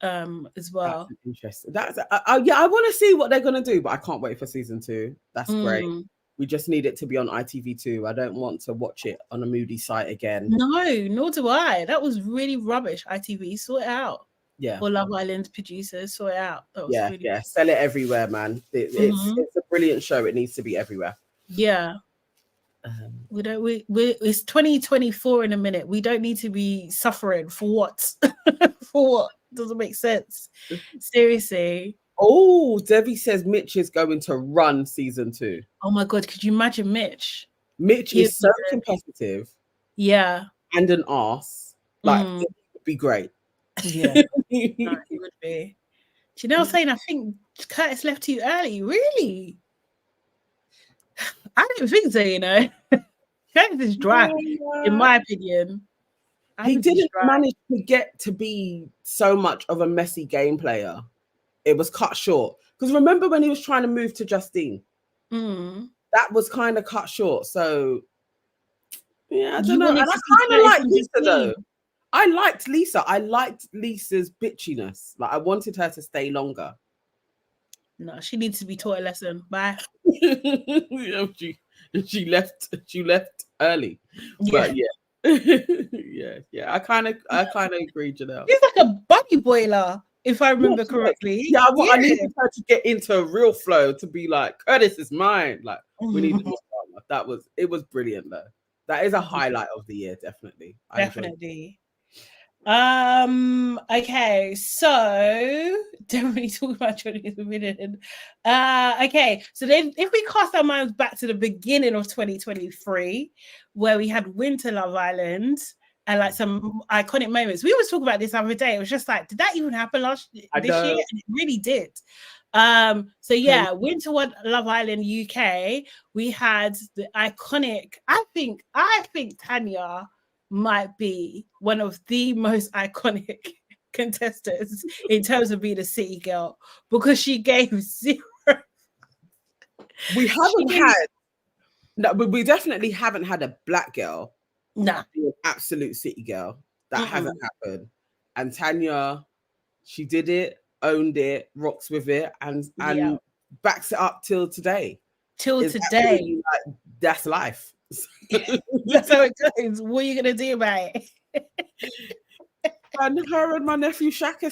as well. That's interesting. I want to see what they're gonna do, but I can't wait for season 2. That's great. We just need it to be on ITV2. I don't want to watch it on a moody site again. No, nor do I. That was really rubbish. ITV, sort it out. Yeah. Or Love Island producers, sort it out. That was really Sell it everywhere, man. It's a brilliant show. It needs to be everywhere. Yeah. It's 2024 in a minute. We don't need to be suffering for what? For what? Doesn't make sense. Seriously. Oh, Debbie says Mitch is going to run season 2. Oh my god, could you imagine Mitch? Mitch is so competitive. Yeah. And an arse. Like, it would be great. Yeah. No, it would be. Do you know what I'm saying? I think Curtis left too early. Really? I didn't think so, Curtis is dry, in my opinion. He didn't manage to get to be so much of a messy game player. It was cut short. Because remember when he was trying to move to Justine? That was kind of cut short. So, yeah, I don't know. And I kind of like Lisa, though. I liked Lisa. I liked Lisa's bitchiness. Like, I wanted her to stay longer. No, she needs to be taught a lesson. Bye. She left early. Yeah. But yeah. I kind of agree, Janelle. He's like a bunny boiler, if I remember correctly. Yeah, I needed her to get into a real flow to be like, Curtis is mine. Like, we needed more drama. It was brilliant though. That is a highlight of the year, definitely. Definitely. Okay, so definitely talk about Johnny in a minute. Okay, so then if we cast our minds back to the beginning of 2023, where we had Winter Love Island and like some iconic moments. We always talk about this the other day. It was just like, did that even happen this year? And it really did. So yeah, Winter Love Island UK, we had the iconic, I think Tanya might be one of the most iconic contestants in terms of being a city girl, because she gave 0. We definitely haven't had a black girl be an absolute city girl. That hasn't happened. And Tanya She did it, owned it, rocks with it, and backs it up till today. Till today. Like, that's life. That's how it goes. What are you gonna do about it? And her and my nephew Shaq they're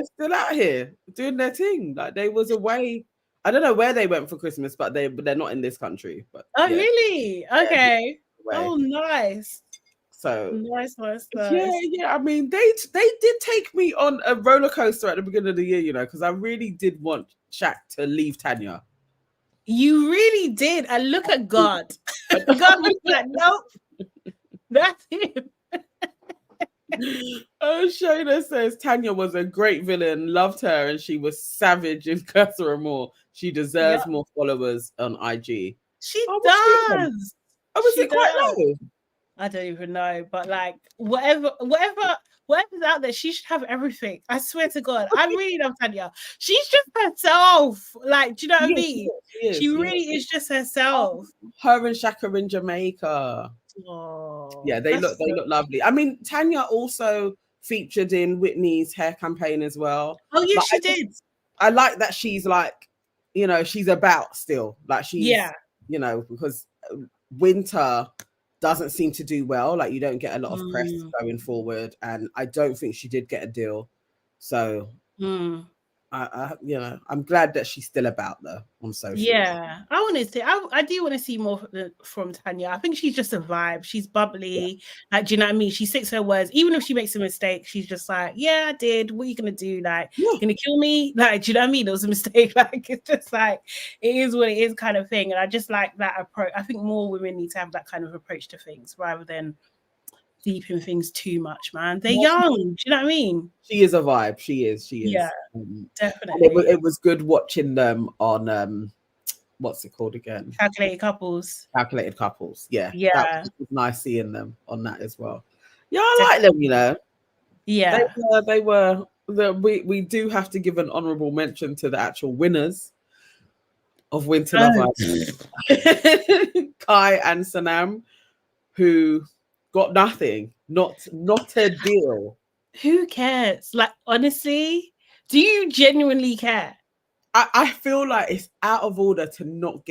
still out here doing their thing. Like, they was away. I don't know where they went for Christmas, but they're not in this country. But really? Okay. Oh, nice. So nice. Yeah. I mean, they did take me on a roller coaster at the beginning of the year, because I really did want Shaq to leave Tanya. You really did, and look at God. God was like, nope, that's him. Oh, Shayna says Tanya was a great villain, loved her, and she was savage in Casa Amor. She deserves more followers on IG. She does. Was it quite low? I don't even know, but like whatever's out there, she should have everything. I swear to God, I really love Tanya. She's just herself. Like, do you know what I mean? She really is just herself. Her and Shaq are in Jamaica. Oh, yeah, they look lovely. I mean, Tanya also featured in Whitney's hair campaign as well. Oh yeah, she did. I like that she's like, she's about still. Like, she's because winter doesn't seem to do well. Like, you don't get a lot of press going forward, and I don't think she did get a deal. So I'm glad that she's still about though on social. Yeah, I do want to see more from Tanya. I think she's just a vibe. She's bubbly. Like, do you know what I mean? She sticks her words. Even if she makes a mistake, she's just like, yeah, I did. What are you gonna do? Like, you're gonna kill me? Like, do you know what I mean? It was a mistake. Like, it's just like, it is what it is kind of thing. And I just like that approach. I think more women need to have that kind of approach to things rather than deep in things too much, man. They're young. Do you know what I mean? She is a vibe. She is. Yeah, definitely. It was good watching them on what's it called again? Calculated Couples. Yeah. Yeah. It was nice seeing them on that as well. Yeah, I like them, Yeah. They were we do have to give an honorable mention to the actual winners of Winter Love Island. Kai and Sanam, who got nothing, not a deal. Who cares? Like, honestly, do you genuinely care? I feel like it's out of order to not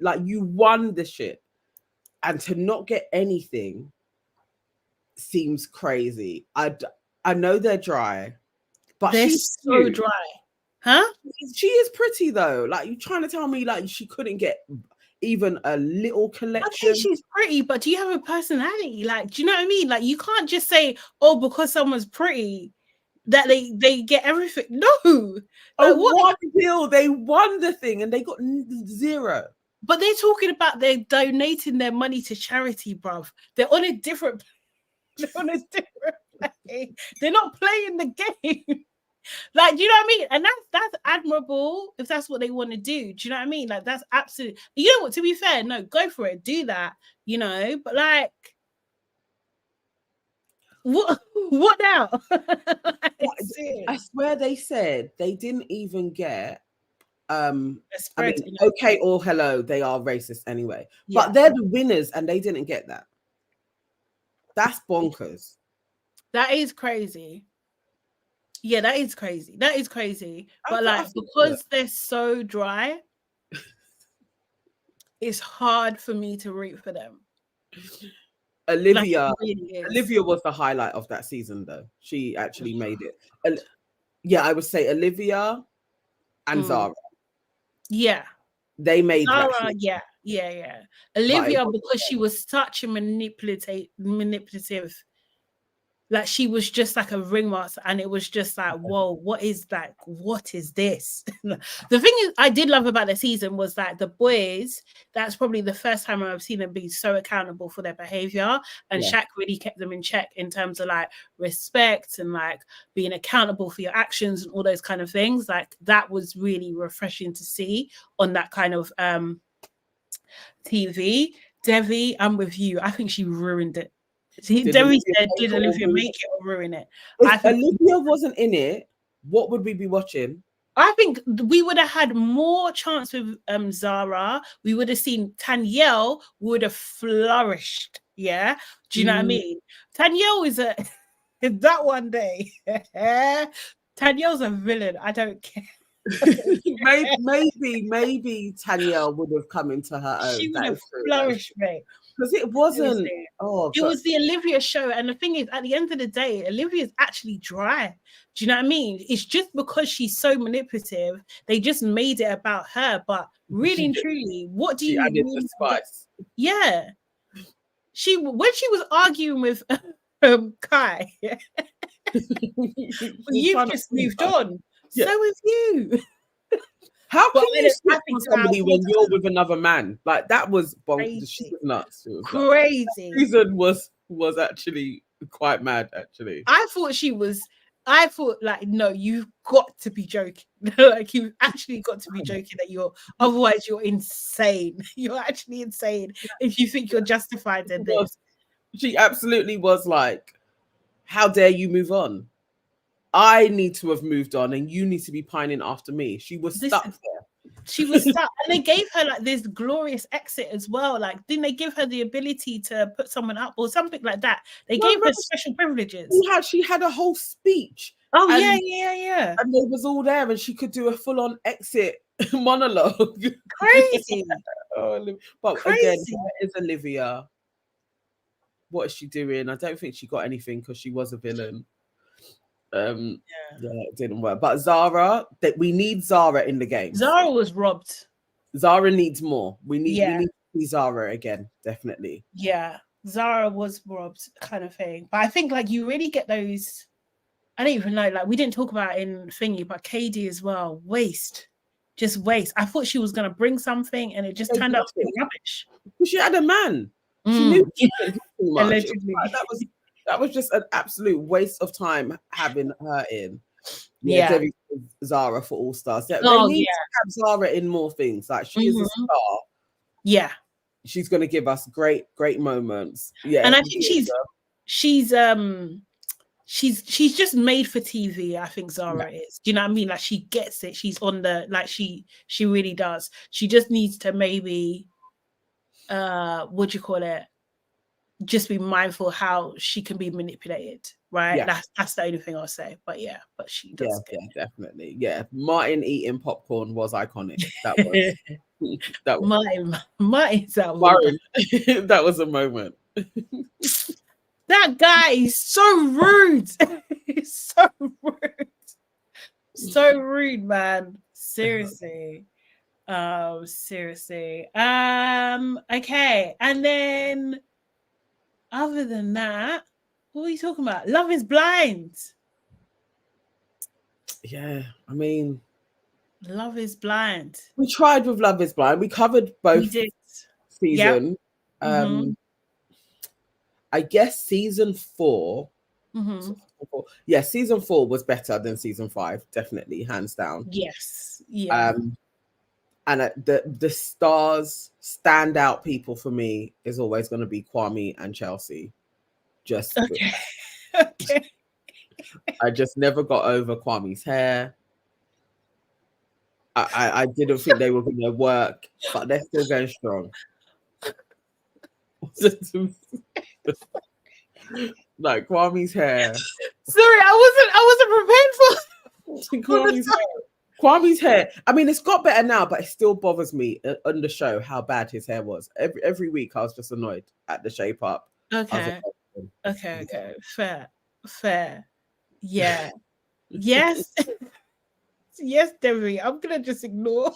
like, you won the shit, and to not get anything seems crazy. I know they're dry, but she's so dry. Huh? She is pretty though. Like, you trying to tell me like she couldn't get even a little collection? Okay, she's pretty, but do you have a personality? Like, do you know what I mean? Like, you can't just say, oh, because someone's pretty, that they get everything. No. Like, what deal? They won the thing and they got zero. But they're talking about they're donating their money to charity, bruv. They're on a different play. They're not playing the game. Like, do you know what I mean? And that's admirable if that's what they want to do. Do you know what I mean? Like, that's absolutely, you know what, to be fair, no, go for it, do that, but like, what now? I swear they said they didn't even get okay or hello, they are racist anyway. But they're the winners and they didn't get that. That's bonkers. That is crazy. Yeah, that is crazy. But like, because they're so dry, it's hard for me to root for them. Olivia was the highlight of that season though. She actually made it. I would say Olivia and Zara. Yeah. They made Zara, yeah. Olivia, because she was such a manipulative, like, she was just like a ringmaster, and it was just like, whoa, what is this? The thing is, I did love about the season was that the boys, that's probably the first time I've seen them be so accountable for their behavior, and Shaq really kept them in check in terms of like respect and like being accountable for your actions and all those kind of things. Like, that was really refreshing to see on that kind of TV. Devi, I'm with you. I think she ruined it. Debbie said, did Olivia make it or ruin it? If Olivia wasn't in it, what would we be watching? I think we would have had more chance with Zara. We would have seen Tanyelle would have flourished. Yeah. Do you know what I mean? Tanyelle is that one day. Danielle's a villain. I don't care. maybe Tanya would have come into her own. She would That have is true, flourished, mate. because it wasn't. Seriously. Oh, it was the Olivia show, and the thing is, at the end of the day, Olivia's actually dry. Do you know what I mean? It's just because she's so manipulative, they just made it about her. But really and truly, what do you added really the spice? Yeah, when she was arguing with Kai, you've just moved on. Yeah. So have you. How can you sleep with somebody when you're with another man? Like, that was bonkers. She was nuts. It was crazy. That season was actually quite mad. Actually, I thought like, no, you've got to be joking. Like, you've actually got to be joking that otherwise you're insane. You're actually insane if you think you're justified in this. She absolutely was like, how dare you move on? I need to have moved on and you need to be pining after me. She was stuck there. She was stuck. And they gave her like this glorious exit as well. Like, didn't they give her the ability to put someone up or something like that? They gave her special privileges. She had a whole speech. Oh, yeah. And they was all there and she could do a full-on exit monologue. Crazy. But crazy. Again, where is Olivia? What is she doing? I don't think she got anything because she was a villain. It didn't work. But Zara, we need Zara in the game. Zara was robbed. Zara needs more. We need to see Zara again, definitely. Yeah, Zara was robbed, kind of thing. But I think like you really get those. I don't even know. Like, we didn't talk about it in Thingy, but Katie as well. Just waste. I thought she was gonna bring something, and it just turned out to be rubbish. She had a man. She knew she didn't do too much. Allegedly. That was just an absolute waste of time having her in. Zara for All Stars. They need to have Zara in more things. Like, she is a star. Yeah, she's going to give us great moments. Yeah, and I think she's just made for TV. I think Zara is. Do you know what I mean? Like, she gets it. She's on the she really does. She just needs to maybe what do you call it? Just be mindful how she can be manipulated, right? Yeah. That's the only thing I'll say. But she does. Yeah, definitely. Yeah, Martin eating popcorn was iconic. That was Martin's that Martin. That was a moment. That guy is so rude. He's so rude. So rude, man. Seriously. Okay, and then other than that, what are you talking about? Love is Blind. Yeah, I mean, Love is Blind. We tried with Love is Blind. We covered both seasons. Yep. I guess season 4. Yeah, season 4 was better than season 5, definitely, hands down. Yes. Yeah. And the stars, standout people for me is always going to be Kwame and Chelsea. Okay. I just never got over Kwame's hair. I didn't think they were going to work, but they're still going strong. Like, Kwame's hair. Sorry, I wasn't prepared for Kwame's hair. I mean, it's got better now, but it still bothers me on the show how bad his hair was. Every week, I was just annoyed at the shape up. Okay. Fair. Yeah. Yes. Yes, Debbie. I'm gonna just ignore.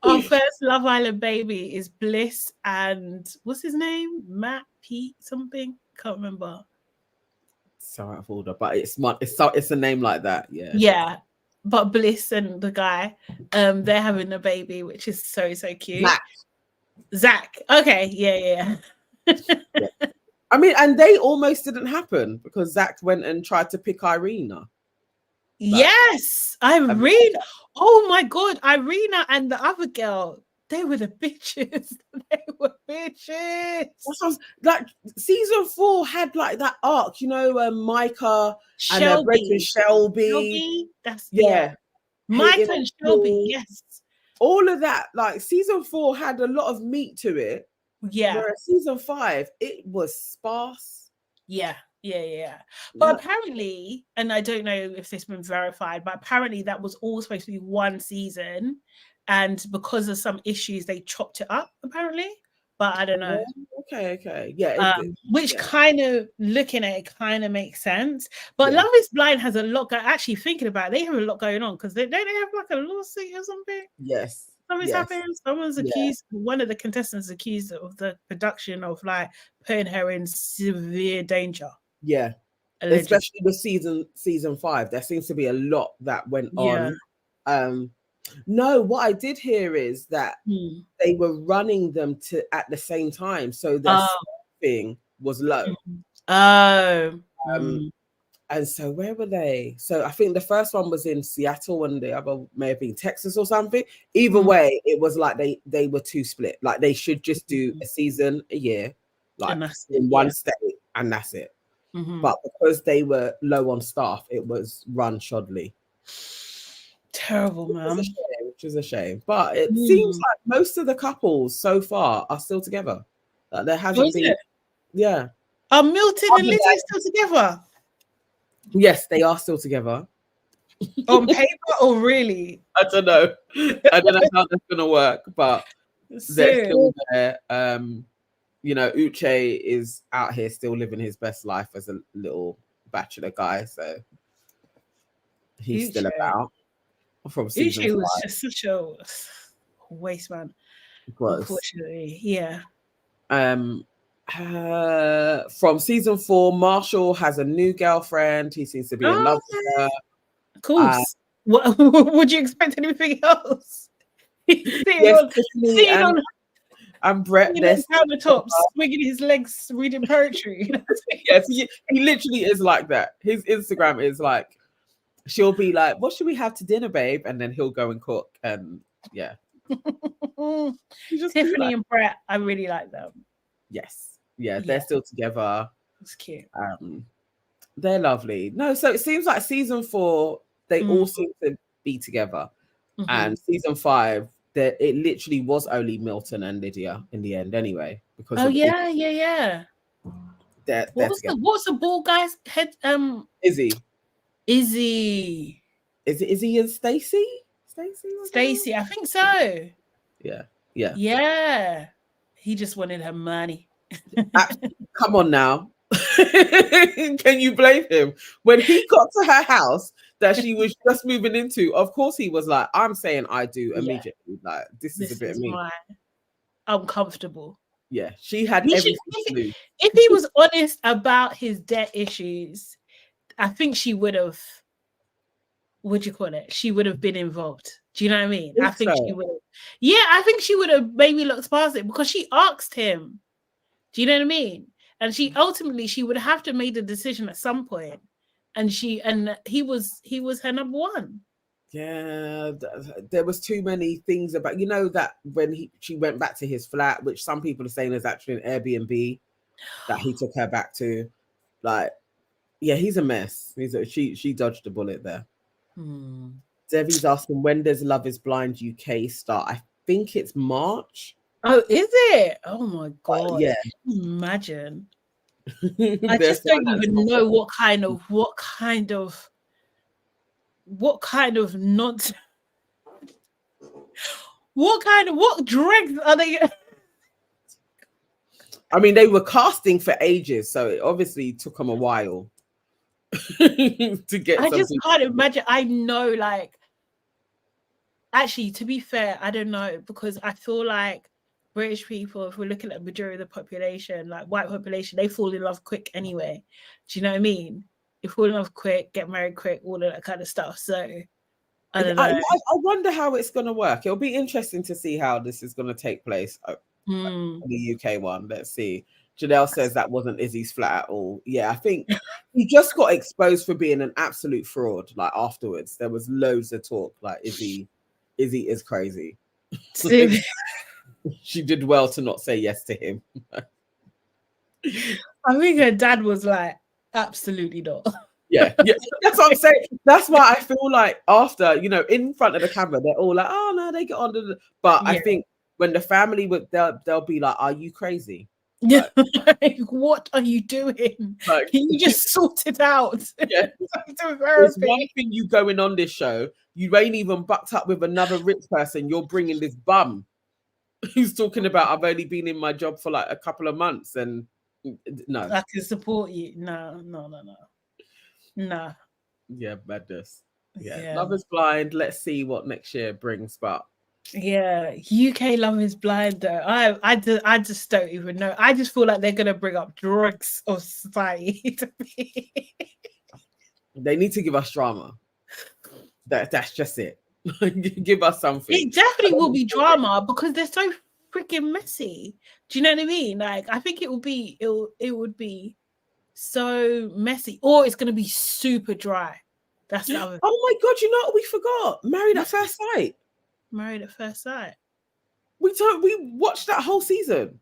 Our first Love Island baby is Bliss and what's his name? Matt Pete something. Can't remember. So out of order, but it's a name like that. Yeah. Yeah, but Bliss and the guy, they're having a baby, which is so cute. Zach. Okay. Yeah. I mean, and they almost didn't happen because Zach went and tried to pick Irina. Yes, Irina. Oh my God, Irina and the other girl, they were the bitches. They were bitches. Like, season 4 had like that arc, Micah and Brenton Shelby. That's yeah. Micah and Shelby, yes. All of that, like, season 4 had a lot of meat to it. Yeah. Whereas season 5, it was sparse. Yeah. But apparently, and I don't know if this has been verified, but apparently that was all supposed to be one season, and because of some issues, they chopped it up. Apparently, but I don't know. Okay. Yeah. Which kind of, looking at it, kind of makes sense. But Yeah. Love is Blind has a lot. Actually, thinking about it, they have a lot going on because they have like a lawsuit or something. Yes. Something's happened. Someone's accused. One of the contestants accused of the production of like putting her in severe danger. Yeah. Allegedly. Especially with season 5, there seems to be a lot that went on. No, what I did hear is that they were running them at the same time, so their thing was low. And so where were they? So I think the first one was in Seattle and the other may have been Texas or something. Either way, it was like they were too split. Like they should just do a season a year, like in one state, and that's it. But because they were low on staff, it was run shoddily. Terrible, man. Which is a shame. But it seems like most of the couples so far are still together. Like there hasn't been. Yeah. Are Milton and Lizzie still together? Yes, they are still together. On paper or really? I don't know. I don't know how that's gonna work, but they're still there. You know, Uche is out here still living his best life as a little bachelor guy, so he's still about. From season 5. Was just such a waste man. Unfortunately, yeah. From season 4, Marshall has a new girlfriend. He seems to be in love with her. Of course. Would you expect anything else? And Brett, they're countertops, swinging his legs, reading poetry. Yes, he literally is like that. His Instagram is like, she'll be like, "What should we have to dinner, babe?" And then he'll go and cook. And yeah, Tiffany and Brett, I really like them. Yes, they're still together. It's cute. They're lovely. No, so it seems like season 4, they all seem to be together, and season 5, it literally was only Milton and Lydia in the end, anyway. Because what's the ball guy's head? Izzy. Is it Izzy and Stacey? Stacey, I think so. Yeah. He just wanted her money. Come on now. Can you blame him? When he got to her house that she was just moving into, of course he was like, I'm saying I do immediately. Like, this is a bit of me. I'm comfortable. Yeah, she had everything to lose. If he was honest about his debt issues, I think she would have, she would have been involved. Do you know what I mean? I think she would have. Yeah, I think she would have maybe looked past it because she asked him. Do you know what I mean? And she would have to make a decision at some point. And he was her number one. Yeah, there was too many things about, that when she went back to his flat, which some people are saying is actually an Airbnb that he took her back to. Like, yeah, he's a mess. She dodged a bullet there. Debbie's asking, when does Love is Blind UK start? I think it's March. Oh, is it? Oh my god! Yeah, imagine. I just don't even know what kind of not. What dregs are they? I mean, they were casting for ages, so it obviously took them a while to get. I just can't imagine. I know, like, actually, to be fair, I don't know, because I feel like British people, if we're looking at the majority of the population, like white population, they fall in love quick anyway. Do you know what I mean? They fall in love quick, get married quick, all of that kind of stuff. So I don't know. I wonder how it's going to work. It'll be interesting to see how this is going to take place. The UK one. Let's see. Janelle says that wasn't Izzy's flat at all. Yeah, I think he just got exposed for being an absolute fraud. Like afterwards, there was loads of talk. Like Izzy is crazy. She did well to not say yes to him. I think her dad was like, absolutely not. Yeah, that's what I'm saying. That's why I feel like after, in front of the camera, they're all like, oh no, they get on. But I think when the family would, they'll be like, "Are you crazy? Yeah, like, what are you doing? Like, Can you just sort it out?" Yeah. There's one thing you going on this show. You ain't even bucked up with another rich person. You're bringing this bum who's talking about, I've only been in my job for like a couple of months, and no, I can support you. No. Yeah, madness. Yeah. Love is Blind. Let's see what next year brings. But yeah, UK Love is Blind though. I just don't even know. I just feel like they're gonna bring up drugs of society to me. They need to give us drama. That's just it. Give us something. It definitely will be drama because they're so freaking messy. Do you know what I mean? Like, I think it would be so messy, or it's gonna be super dry. That's the other. Oh my god! You know what we forgot? Married at First Sight. Married at First Sight. We watched that whole season.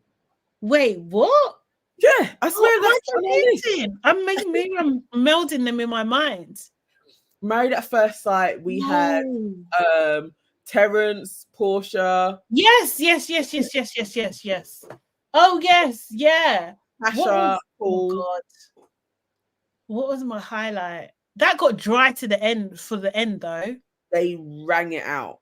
Wait, what? Yeah, I swear maybe I'm melding them in my mind. Married at First Sight. We had Terrence, Portia. Yes. Oh yes, yeah. Tasha, oh god. What was my highlight? That got dry to the end for the end though. They rang it out.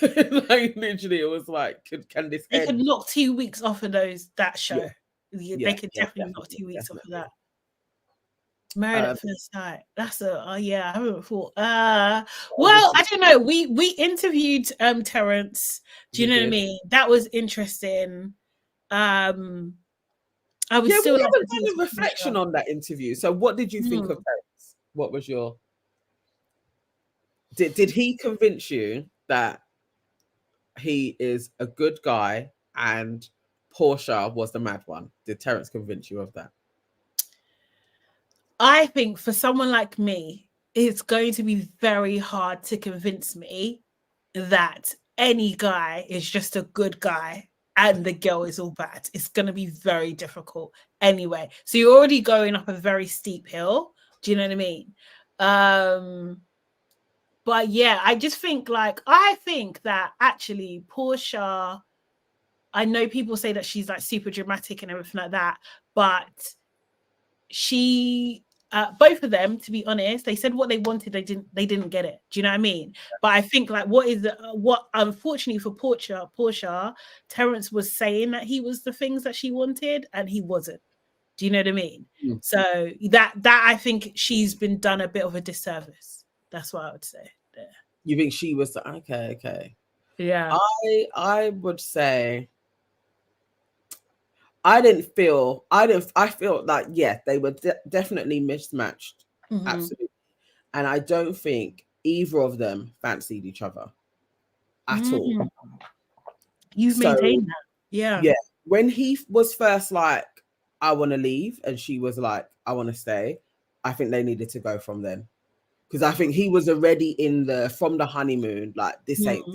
Like literally, it was like, can this they end? could knock 2 weeks off of that show. They could definitely knock 2 weeks off of that. Married at First Sight. That's I haven't thought. Well, I don't know. We interviewed Terrence. Do you know what I mean? That was interesting. I was still we haven't done a reflection on that interview. So what did you think of Terrence? What was your did he convince you that he is a good guy and Portia was the mad one? Did Terrence convince you of that? I think for someone like me, it's going to be very hard to convince me that any guy is just a good guy and the girl is all bad. It's going to be very difficult anyway. So you're already going up a very steep hill. Do you know what I mean? But yeah, I just think I think that actually Portia, I know people say that she's like super dramatic and everything like that, but she both of them, to be honest, they said what they wanted, they didn't get it. Do you know what I mean? But I think what unfortunately for Portia, Terrence was saying that he was the things that she wanted and he wasn't. Do you know what I mean? So that I think she's been done a bit of a disservice. That's what I would say there. You think she was okay? Yeah. I would say I feel like they were definitely mismatched. Absolutely. And I don't think either of them fancied each other at all. You've maintained that. Yeah. Yeah. When he was first like, I want to leave, and she was like, I want to stay, I think they needed to go from then. Because I think he was already from the honeymoon, like this ain't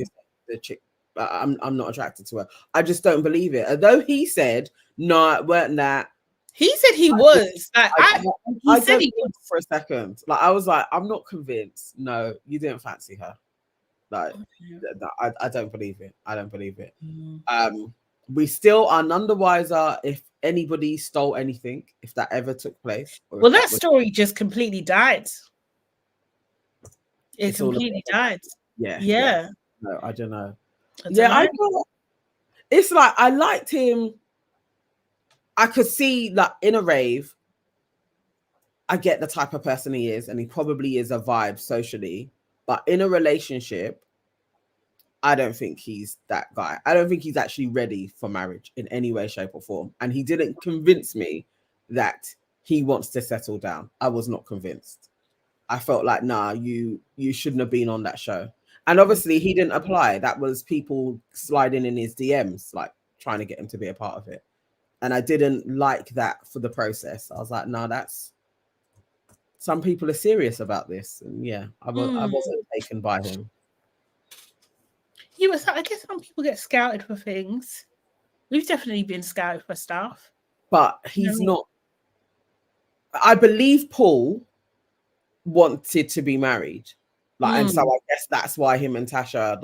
the chick. I'm not attracted to her. I just don't believe it. Although he said, no, it weren't that. He said he was. He said he was for a second. Like I was like, I'm not convinced. No, you didn't fancy her. Like I don't believe it. I don't believe it. We still are none the wiser if anybody stole anything, if that ever took place. Well, that story just completely died. It completely died. Yeah. No, I don't know. I thought it's like I liked him. I could see like in a rave, I get the type of person he is, and he probably is a vibe socially. But in a relationship, I don't think he's that guy. I don't think he's actually ready for marriage in any way, shape, or form. And he didn't convince me that he wants to settle down. I was not convinced. I felt like, nah, you shouldn't have been on that show. And obviously he didn't apply. That was people sliding in his DMs, like trying to get him to be a part of it. And I didn't like that for the process. I was like, no, some people are serious about this. And yeah, I wasn't taken by him. I guess some people get scouted for things. We've definitely been scouted for stuff. But he's not. I believe Paul wanted to be married. And so I guess that's why him and Tasha,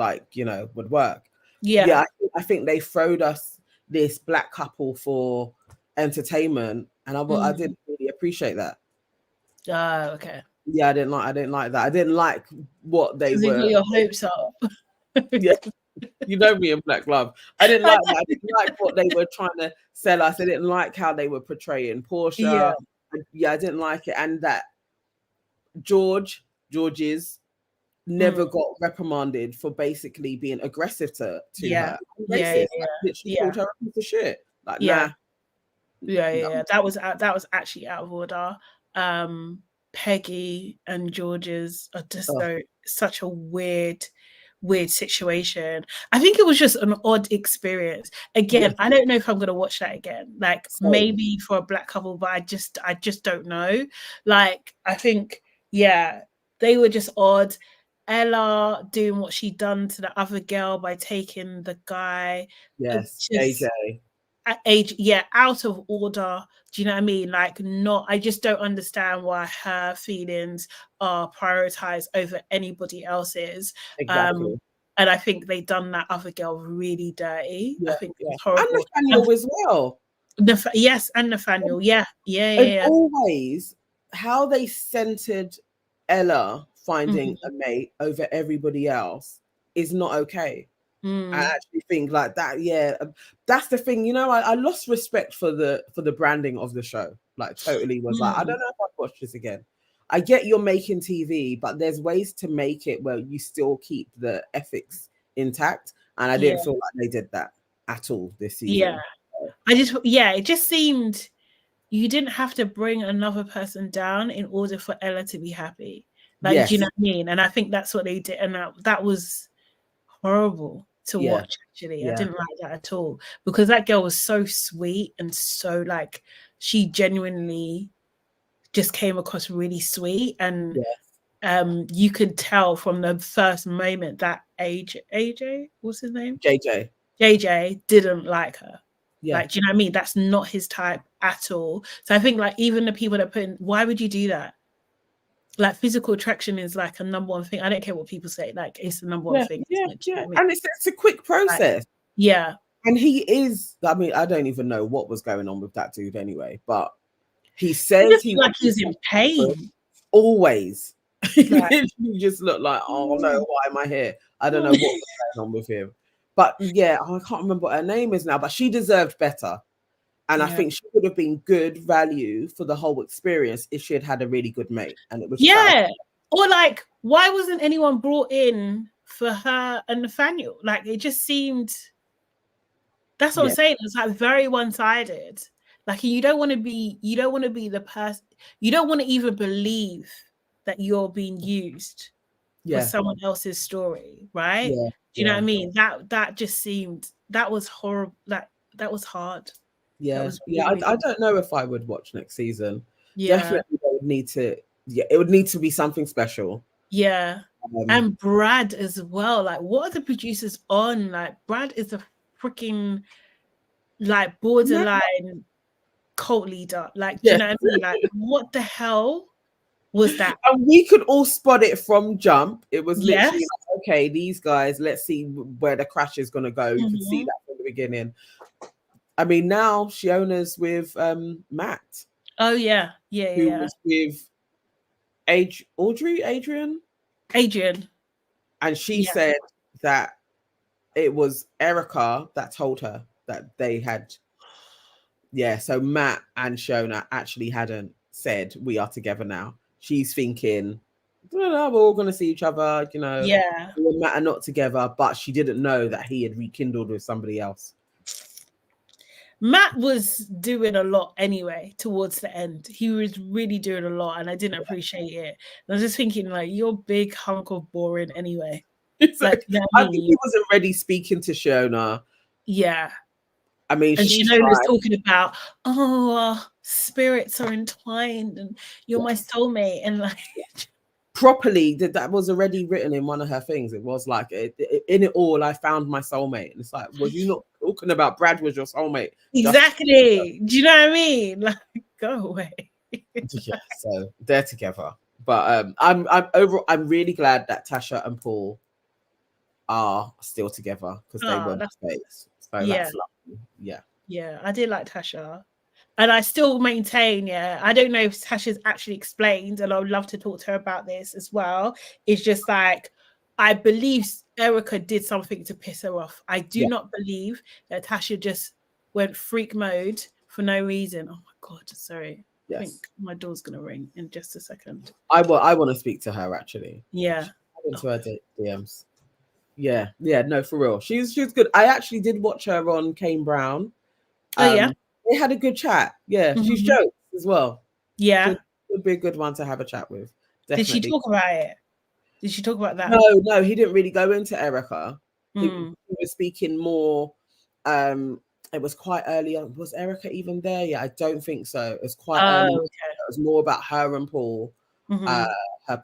would work. Yeah. I think they throwed us this black couple for entertainment, and I didn't really appreciate that. Okay. Yeah, I didn't like that. I didn't like what they You were. got your hopes up. Yeah, you know me in Black Love. I didn't like that. I didn't like what they were trying to sell us. I didn't like how they were portraying Portia. Yeah, I didn't like it, and that George's never got reprimanded for basically being aggressive to her. Racist. Like, literally called her a piece of shit. Like, nah. Yeah. That was actually out of order. Peggy and George's are just such a weird situation. I think it was just an odd experience. Again, I don't know if I'm gonna watch that again. Like maybe for a black couple, but I just don't know. Like I think, they were just odd. Ella doing what she done to the other girl by taking the guy. Yes, just, AJ. Out of order. Do you know what I mean? Like, I just don't understand why her feelings are prioritized over anybody else's. Exactly. And I think they done that other girl really dirty. I think it was horrible. And Nathaniel as well. Yes, and Nathaniel. Yeah. Always, how they centered Ella finding a mate over everybody else is not okay. I actually think like that. Yeah, that's the thing. You know, I lost respect for the branding of the show. Like, totally was like, I don't know if I'd watch this again. I get you're making TV, but there's ways to make it where you still keep the ethics intact. And I didn't feel like they did that at all this season. It just seemed you didn't have to bring another person down in order for Ella to be happy. Like, do you know what I mean? And I think that's what they did. And that was horrible to watch, actually. I didn't like that at all, because that girl was so sweet and so, like, she genuinely just came across really sweet. And you could tell from the first moment that AJ, what's his name? JJ didn't like her. Like, do you know what I mean? That's not his type at all. So I think, like, even the people that put in, why would you do that? Like, physical attraction is like a number one thing. I don't care what people say. Like, it's the number one thing. Yeah. And it's a quick process. Like, and he is. I mean, I don't even know what was going on with that dude anyway. But he says he was in pain. Always. He literally just looked like, oh no, why am I here? I don't know what was going on with him. But I can't remember what her name is now. But she deserved better. And I think she would have been good value for the whole experience if she had had a really good mate. And it was or like, why wasn't anyone brought in for her and Nathaniel? Like, it just seemed, that's what I'm saying. It's like very one-sided. Like, you don't want to be the person, you don't want to even believe that you're being used for someone else's story, right? Do you know what I mean? That just seemed, that was horrible. That was hard. I don't know if I would watch next season. Definitely it would need to be something special. And Brad as well. Like, what are the producers on? Like, Brad is a freaking, like, borderline cult leader. Like, do you know what I mean? Like, what the hell was that? And we could all spot it from jump. It was literally like, okay, these guys, let's see where the crash is going to go. You can see that from the beginning. I mean, now Shiona's with Matt. Oh yeah. Who was with Adrian. And she said that it was Erica that told her that they had. So Matt and Shiona actually hadn't said we are together now. She's thinking, we're all going to see each other, you know. Matt are not together, but she didn't know that he had rekindled with somebody else. Matt was doing a lot anyway towards the end. He was really doing a lot, and I didn't appreciate it. And I was just thinking, like, you're a big hunk of boring anyway. Like, you know, I think he wasn't ready speaking to Shiona. I mean, and Shiona's talking about, spirits are entwined, and you're my soulmate, and like properly that was already written in one of her things. It was like, in it all, I found my soulmate. And it's like, was you not talking about Brad was your soulmate? Exactly. Do you know what I mean? Like, go away. So they're together. But I'm really glad that Tasha and Paul are still together because they were mistakes. So that's lovely. Yeah. Yeah, I did like Tasha. And I still maintain, I don't know if Tasha's actually explained, and I would love to talk to her about this as well. It's just like, I believe Erica did something to piss her off. I do not believe that Tasha just went freak mode for no reason. Oh my God, sorry. Yes. I think my door's going to ring in just a second. I want to speak to her, actually. Yeah. Into her DMs. Yeah, no, for real. She's good. I actually did watch her on Kane Brown. They had a good chat. Yeah, she's jokes as well. Yeah. Would be a good one to have a chat with. Definitely. Did she talk about it? Did she talk about that? No, he didn't really go into Erica. He was speaking more. It was quite early on. Was Erica even there? Yeah, I don't think so. It was quite early. Okay. It was more about her and Paul, her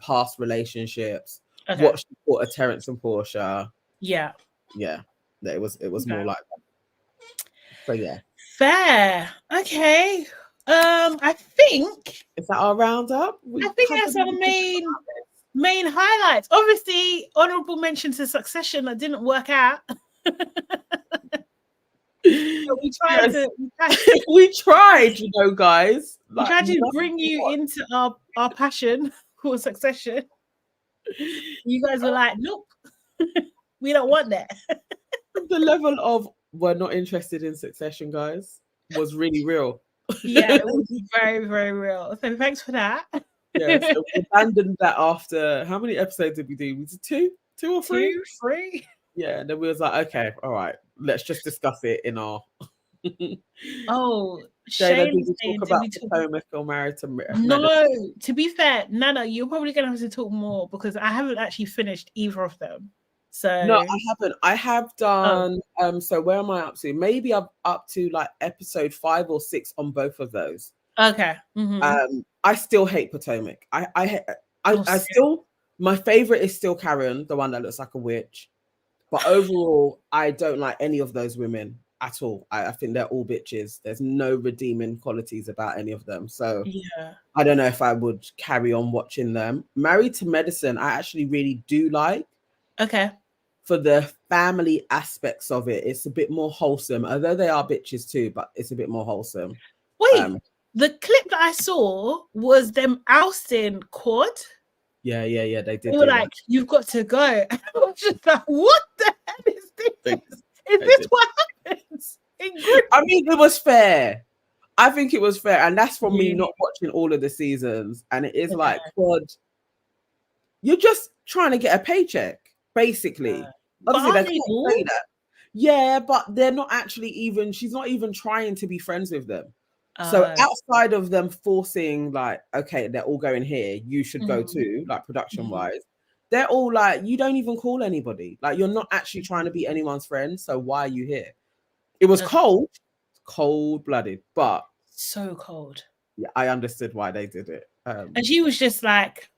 past relationships, what she thought of Terrence and Portia. Yeah. It was more like that. So yeah. Fair. Okay. I think is that our roundup? I think that's our main highlights. Obviously, honorable mention to Succession that didn't work out. We tried, you know, guys. We tried to bring you into our passion for Succession. You guys were like, nope, we don't want that. The level of we're not interested in Succession, guys, was really real. Yeah, it was very, very real. So thanks for that. Yeah, so we abandoned that after how many episodes did we do? Was it two or three? Three. Yeah, and then we was like, okay, all right, let's just discuss it in our. Shane, did we talk about Potomac or Married to Medicine? No, to be fair, Nana, you're probably gonna have to talk more because I haven't actually finished either of them. So no, I haven't. I have done. So where am I up to? Maybe I'm up to like episode 5 or 6 on both of those. Okay. I still hate Potomac. I still, my favorite is still Karen, the one that looks like a witch. But overall, I don't like any of those women at all. I think they're all bitches. There's no redeeming qualities about any of them. So I don't know if I would carry on watching them. Married to Medicine, I actually really do like. Okay. For the family aspects of it, it's a bit more wholesome. Although they are bitches too, but it's a bit more wholesome. Wait, the clip that I saw was them ousting Quad. Yeah, they did. They were like, "You've got to go." And I was just like, "What the hell is this? Is this what happens?" I mean, it was fair. I think it was fair, and that's from me not watching all of the seasons. And it is like, Quad, you're just trying to get a paycheck, basically. Obviously, they can't say that. Yeah, but they're not actually even. She's not even trying to be friends with them. So outside of them forcing, like, okay, they're all going here, you should go too, like production wise, they're all like, you don't even call anybody. Like, you're not actually trying to be anyone's friend. So why are you here? It was cold-blooded, but so cold. Yeah, I understood why they did it. And she was just like,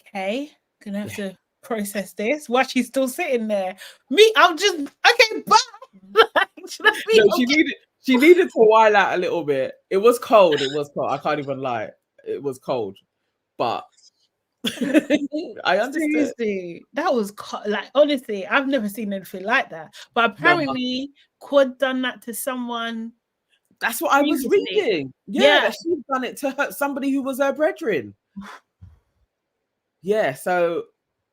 okay, gonna have to process this while she's still sitting there. Me, I'm just okay, bye. She needed to while out a little bit. It was cold. I can't even lie. It was cold, but I understood. Seriously, that was like, honestly, I've never seen anything like that. But apparently, Quad done that to someone. That's what I was reading. Yeah, that she's done it to somebody who was her brethren. Yeah, so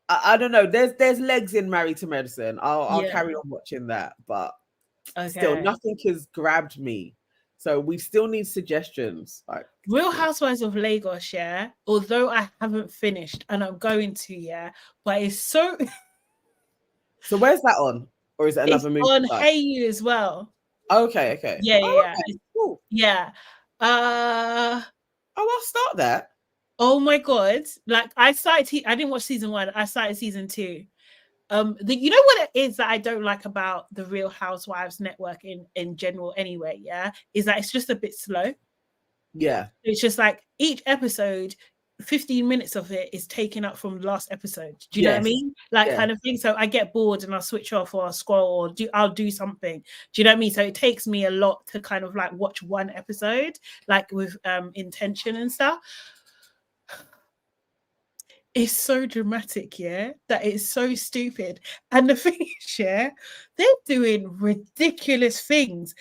I don't know. There's legs in Married to Medicine. I'll carry on watching that, but. Still, nothing has grabbed me. So we still need suggestions. Like Real Housewives of Lagos, although I haven't finished and I'm going to, but it's so. So where's that on? Or is it another movie? On Hey You as well. Okay. Yeah. Okay, cool. Yeah. I'll start that. Oh my God. Like I didn't watch season 1. I started season 2. You know what it is that I don't like about the Real Housewives network in general anyway, is that it's just a bit slow. Yeah. It's just like each episode, 15 minutes of it is taken up from the last episode. Do you know what I mean? Like kind of thing. So I get bored and I'll switch off or I'll scroll or I'll do something. Do you know what I mean? So it takes me a lot to kind of like watch one episode, like with intention and stuff. It's so dramatic, yeah, that it's so stupid. And the thing is, yeah, they're doing ridiculous things.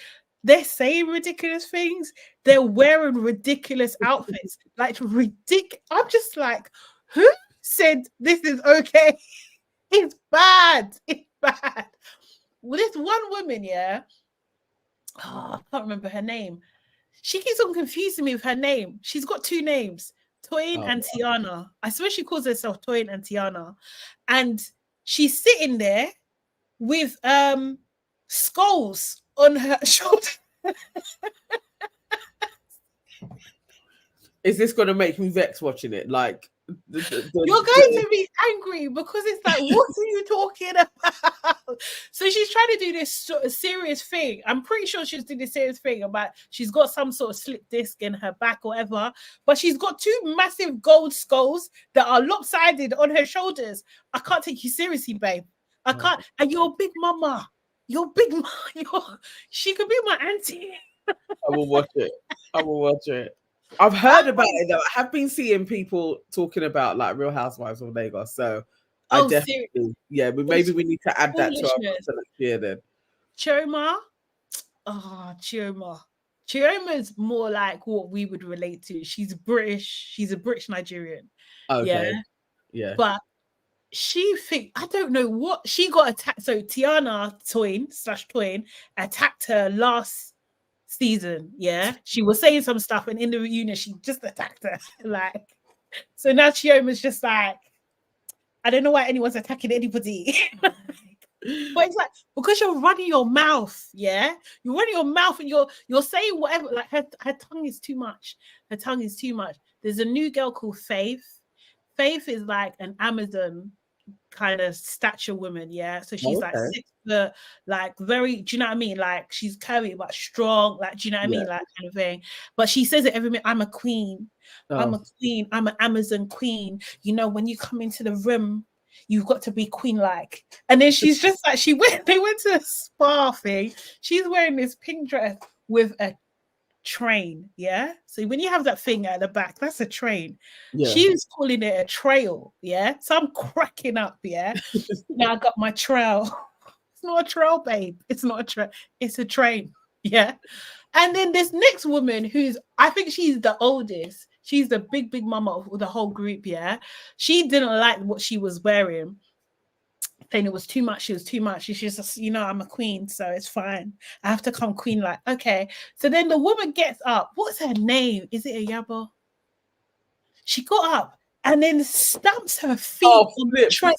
They're saying ridiculous things. They're wearing ridiculous outfits. Like, I'm just like, who said this is okay? It's bad. It's bad. Well, this one woman, yeah, I can't remember her name. She keeps on confusing me with her name. She's got two names, Toyin and Tiana. I swear she calls herself Toyin and Tiana. And she's sitting there with skulls on her shoulder. Is this going to make me vex watching it? Like, you're going to be angry because it's like, what are you talking about? So she's trying to do this sort of serious thing. I'm pretty sure she's doing this serious thing about she's got some sort of slip disc in her back or whatever, but she's got two massive gold skulls that are lopsided on her shoulders. I can't take you seriously, babe. I can't. And you're a big mama. You're big mama. She could be my auntie. I will watch it. I will watch it. I've heard about it though. I have been seeing people talking about like Real Housewives of Lagos. So I definitely, seriously? Yeah, but maybe we need to add that to our next year then. Chioma. Oh, Chioma. Chioma's more like what we would relate to. She's British. She's a British Nigerian. Okay. Yeah. But I don't know what she got attacked. So Tiana Toyin attacked her last season. Yeah, she was saying some stuff, and in the reunion, she just attacked her. Like, so now Chioma's just like, I don't know why anyone's attacking anybody. But it's like, because you're running your mouth, yeah, you're running your mouth, and you're saying whatever. Like her tongue is too much. Her tongue is too much. There's a new girl called Faith. Faith is like an Amazon kind of stature woman, yeah. So she's like 6 foot, like very, do you know what I mean? Like she's curvy but strong, like, do you know what I mean? Like kind of thing. But she says it every minute, I'm a queen. I'm a queen. I'm an Amazon queen. You know, when you come into the room, you've got to be queen-like. And then she's just like, they went to a spa thing. She's wearing this pink dress with a train, yeah. So when you have that thing at the back, that's a train. She's calling it a trail, yeah. So I'm cracking up, yeah. Now I got my trail. It's not a trail, babe. It's not a trail. It's a train, yeah. And then this next woman, I think she's the oldest. She's the big mama of the whole group, yeah. She didn't like what she was wearing, saying it was too much. She was too much. She's just, you know, I'm a queen, so it's fine. I have to come queen like. Okay. So then the woman gets up. What's her name? Is it a Yabo? She got up and then stamps her feet on the tray.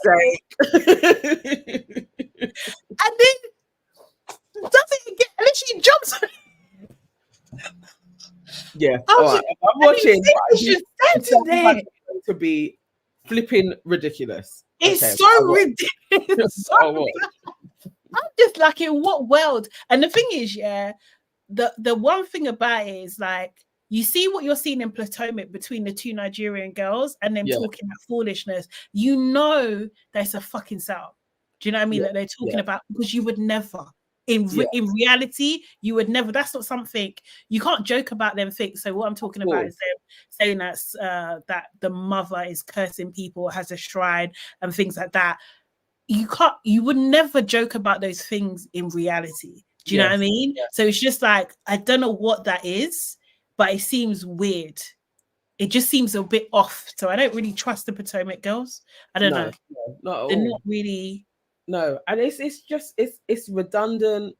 And then does it again, and then she jumps. Yeah. I'm watching. To be flipping ridiculous. It's so ridiculous. I'm just like, in what world? And the thing is, yeah, the one thing about it is like, you see what you're seeing in Potomac between the two Nigerian girls and them talking that foolishness. You know that's a fucking setup. Do you know what I mean? That they're talking about, because you would never. In reality, you would never. That's not something you can't joke about them things. So what I'm talking about is them saying that the mother is cursing people, has a shrine and things like that. You would never joke about those things in reality. Do you know what I mean? Yeah. So it's just like, I don't know what that is, but it seems weird. It just seems a bit off. So I don't really trust the Potomac girls. I don't know. No, not at all. They're not really. No, and it's redundant.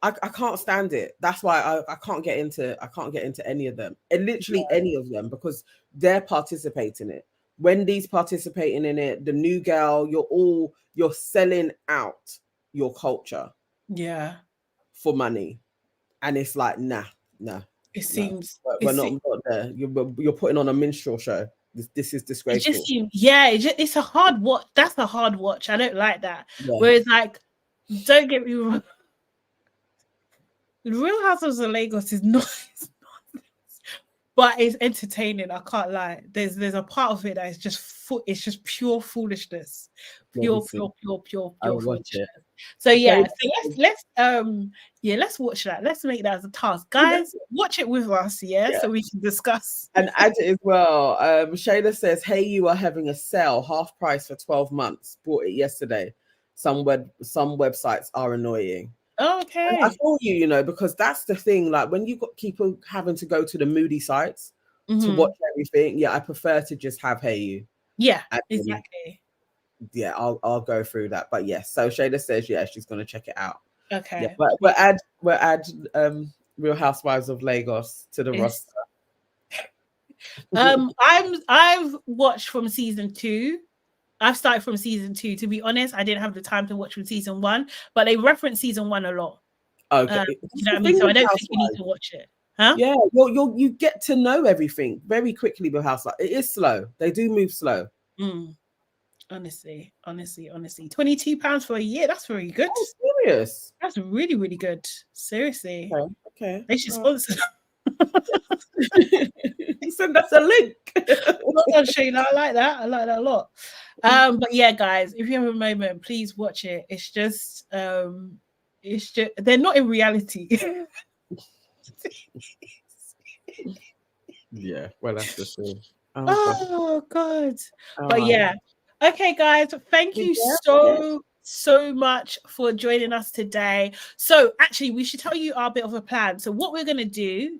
I can't stand it. That's why I can't get into any of them, and literally any of them, because they're participating in it. Wendy's participating in it. The new girl, you're selling out your culture, for money, and it's like nah. It seems we're not there. You're putting on a minstrel show. This is disgraceful. It just seems, it's a hard watch. That's a hard watch. I don't like that. Yeah. Whereas, like, don't get me wrong, The Real Housewives of Lagos is not, but it's entertaining. I can't lie. There's a part of it that is just it's just pure foolishness, pure I watch it. So yeah, so let's watch that. Let's make that as a task, guys. Watch it with us, so we can discuss and add it as well. Shayla says, "Hey, you are having a sale, half price for 12 months. Bought it yesterday. Some websites are annoying." Okay, and I feel you, because that's the thing. Like when you got people having to go to the moody sites to watch everything. Yeah, I prefer to just have Hey You. Yeah, exactly. Yeah, I'll go through that. But yes, so Shayla says she's gonna check it out. Okay. Yeah, but we'll add Real Housewives of Lagos to the roster. I've watched from season 2. I've started from season 2. To be honest, I didn't have the time to watch from season 1, but they reference season 1 a lot. Okay, you know what I mean. So I don't think you need to watch it. Huh? Yeah, you get to know everything very quickly with Housewives. It is slow. They do move slow. Honestly, £22 for a year. That's very good. Oh, serious? That's really, really good. Seriously. Okay. They should sponsor. Send us a link. Well done, Shayla. I like that a lot. But yeah, guys, if you have a moment, please watch it. It's just they're not in reality. Yeah, well, that's the thing. Oh God. But yeah. Okay, guys, thank you so much for joining us today. So actually, we should tell you our bit of a plan. So what we're gonna do,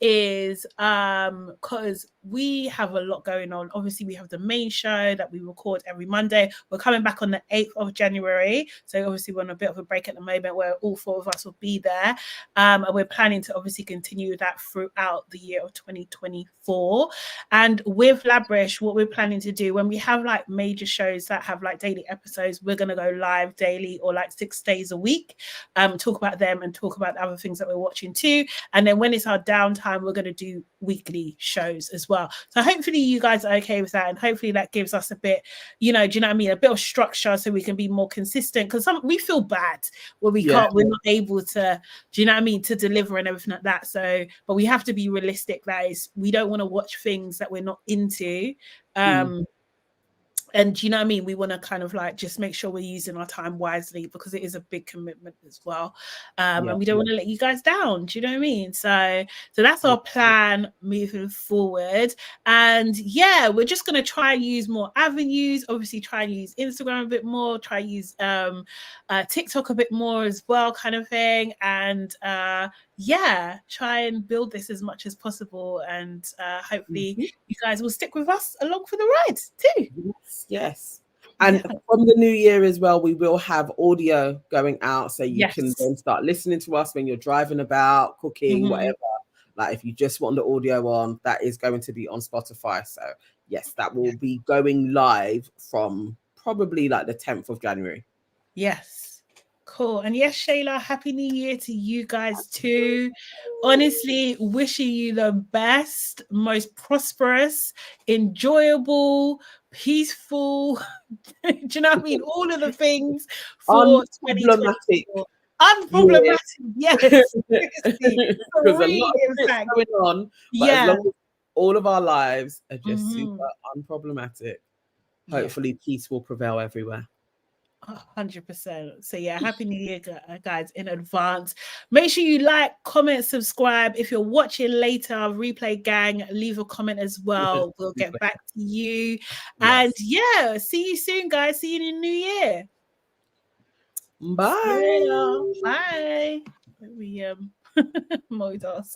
is because we have a lot going on. Obviously, we have the main show that we record every Monday. We're coming back on the 8th of January. So obviously we're on a bit of a break at the moment where all 4 of us will be there. And we're planning to obviously continue that throughout the year of 2024. And with LABRISH, what we're planning to do when we have like major shows that have like daily episodes, we're going to go live daily or like 6 days a week, talk about them and talk about the other things that we're watching too. And then when it's our downtime, we're going to do weekly shows as well. So hopefully you guys are okay with that, and hopefully that gives us a bit, do you know what I mean, a bit of structure so we can be more consistent, because we feel bad when we're not able to, do you know what I mean, to deliver and everything like that. So but we have to be realistic, guys. We don't want to watch things that we're not into. And do you know what I mean? We want to kind of like just make sure we're using our time wisely, because it is a big commitment as well. And we don't want to let you guys down. Do you know what I mean? So that's our plan moving forward. And yeah, we're just going to try and use more avenues. Obviously, try and use Instagram a bit more. Try and use TikTok a bit more as well, kind of thing. And try and build this as much as possible. And hopefully you guys will stick with us along for the ride too. Yes. And from the new year as well, we will have audio going out, so you can then start listening to us when you're driving about, cooking, whatever. Like if you just want the audio on, that is going to be on Spotify. So yes, that will be going live from probably like the 10th of January. Yes. Cool. And yes, Shayla, happy new year to you guys too. Honestly, wishing you the best, most prosperous, enjoyable, peaceful, do you know what I mean? All of the things for unproblematic. Unproblematic, yes. There's a lot of things going on, but as long as all of our lives are just super unproblematic, hopefully peace will prevail everywhere. 100%. So yeah, happy new year, guys, in advance. Make sure you like, comment, subscribe. If you're watching later, replay gang, leave a comment as well. We'll get back to you. And yeah, see you soon, guys. See you in the new year. Bye. Bye. We multitask.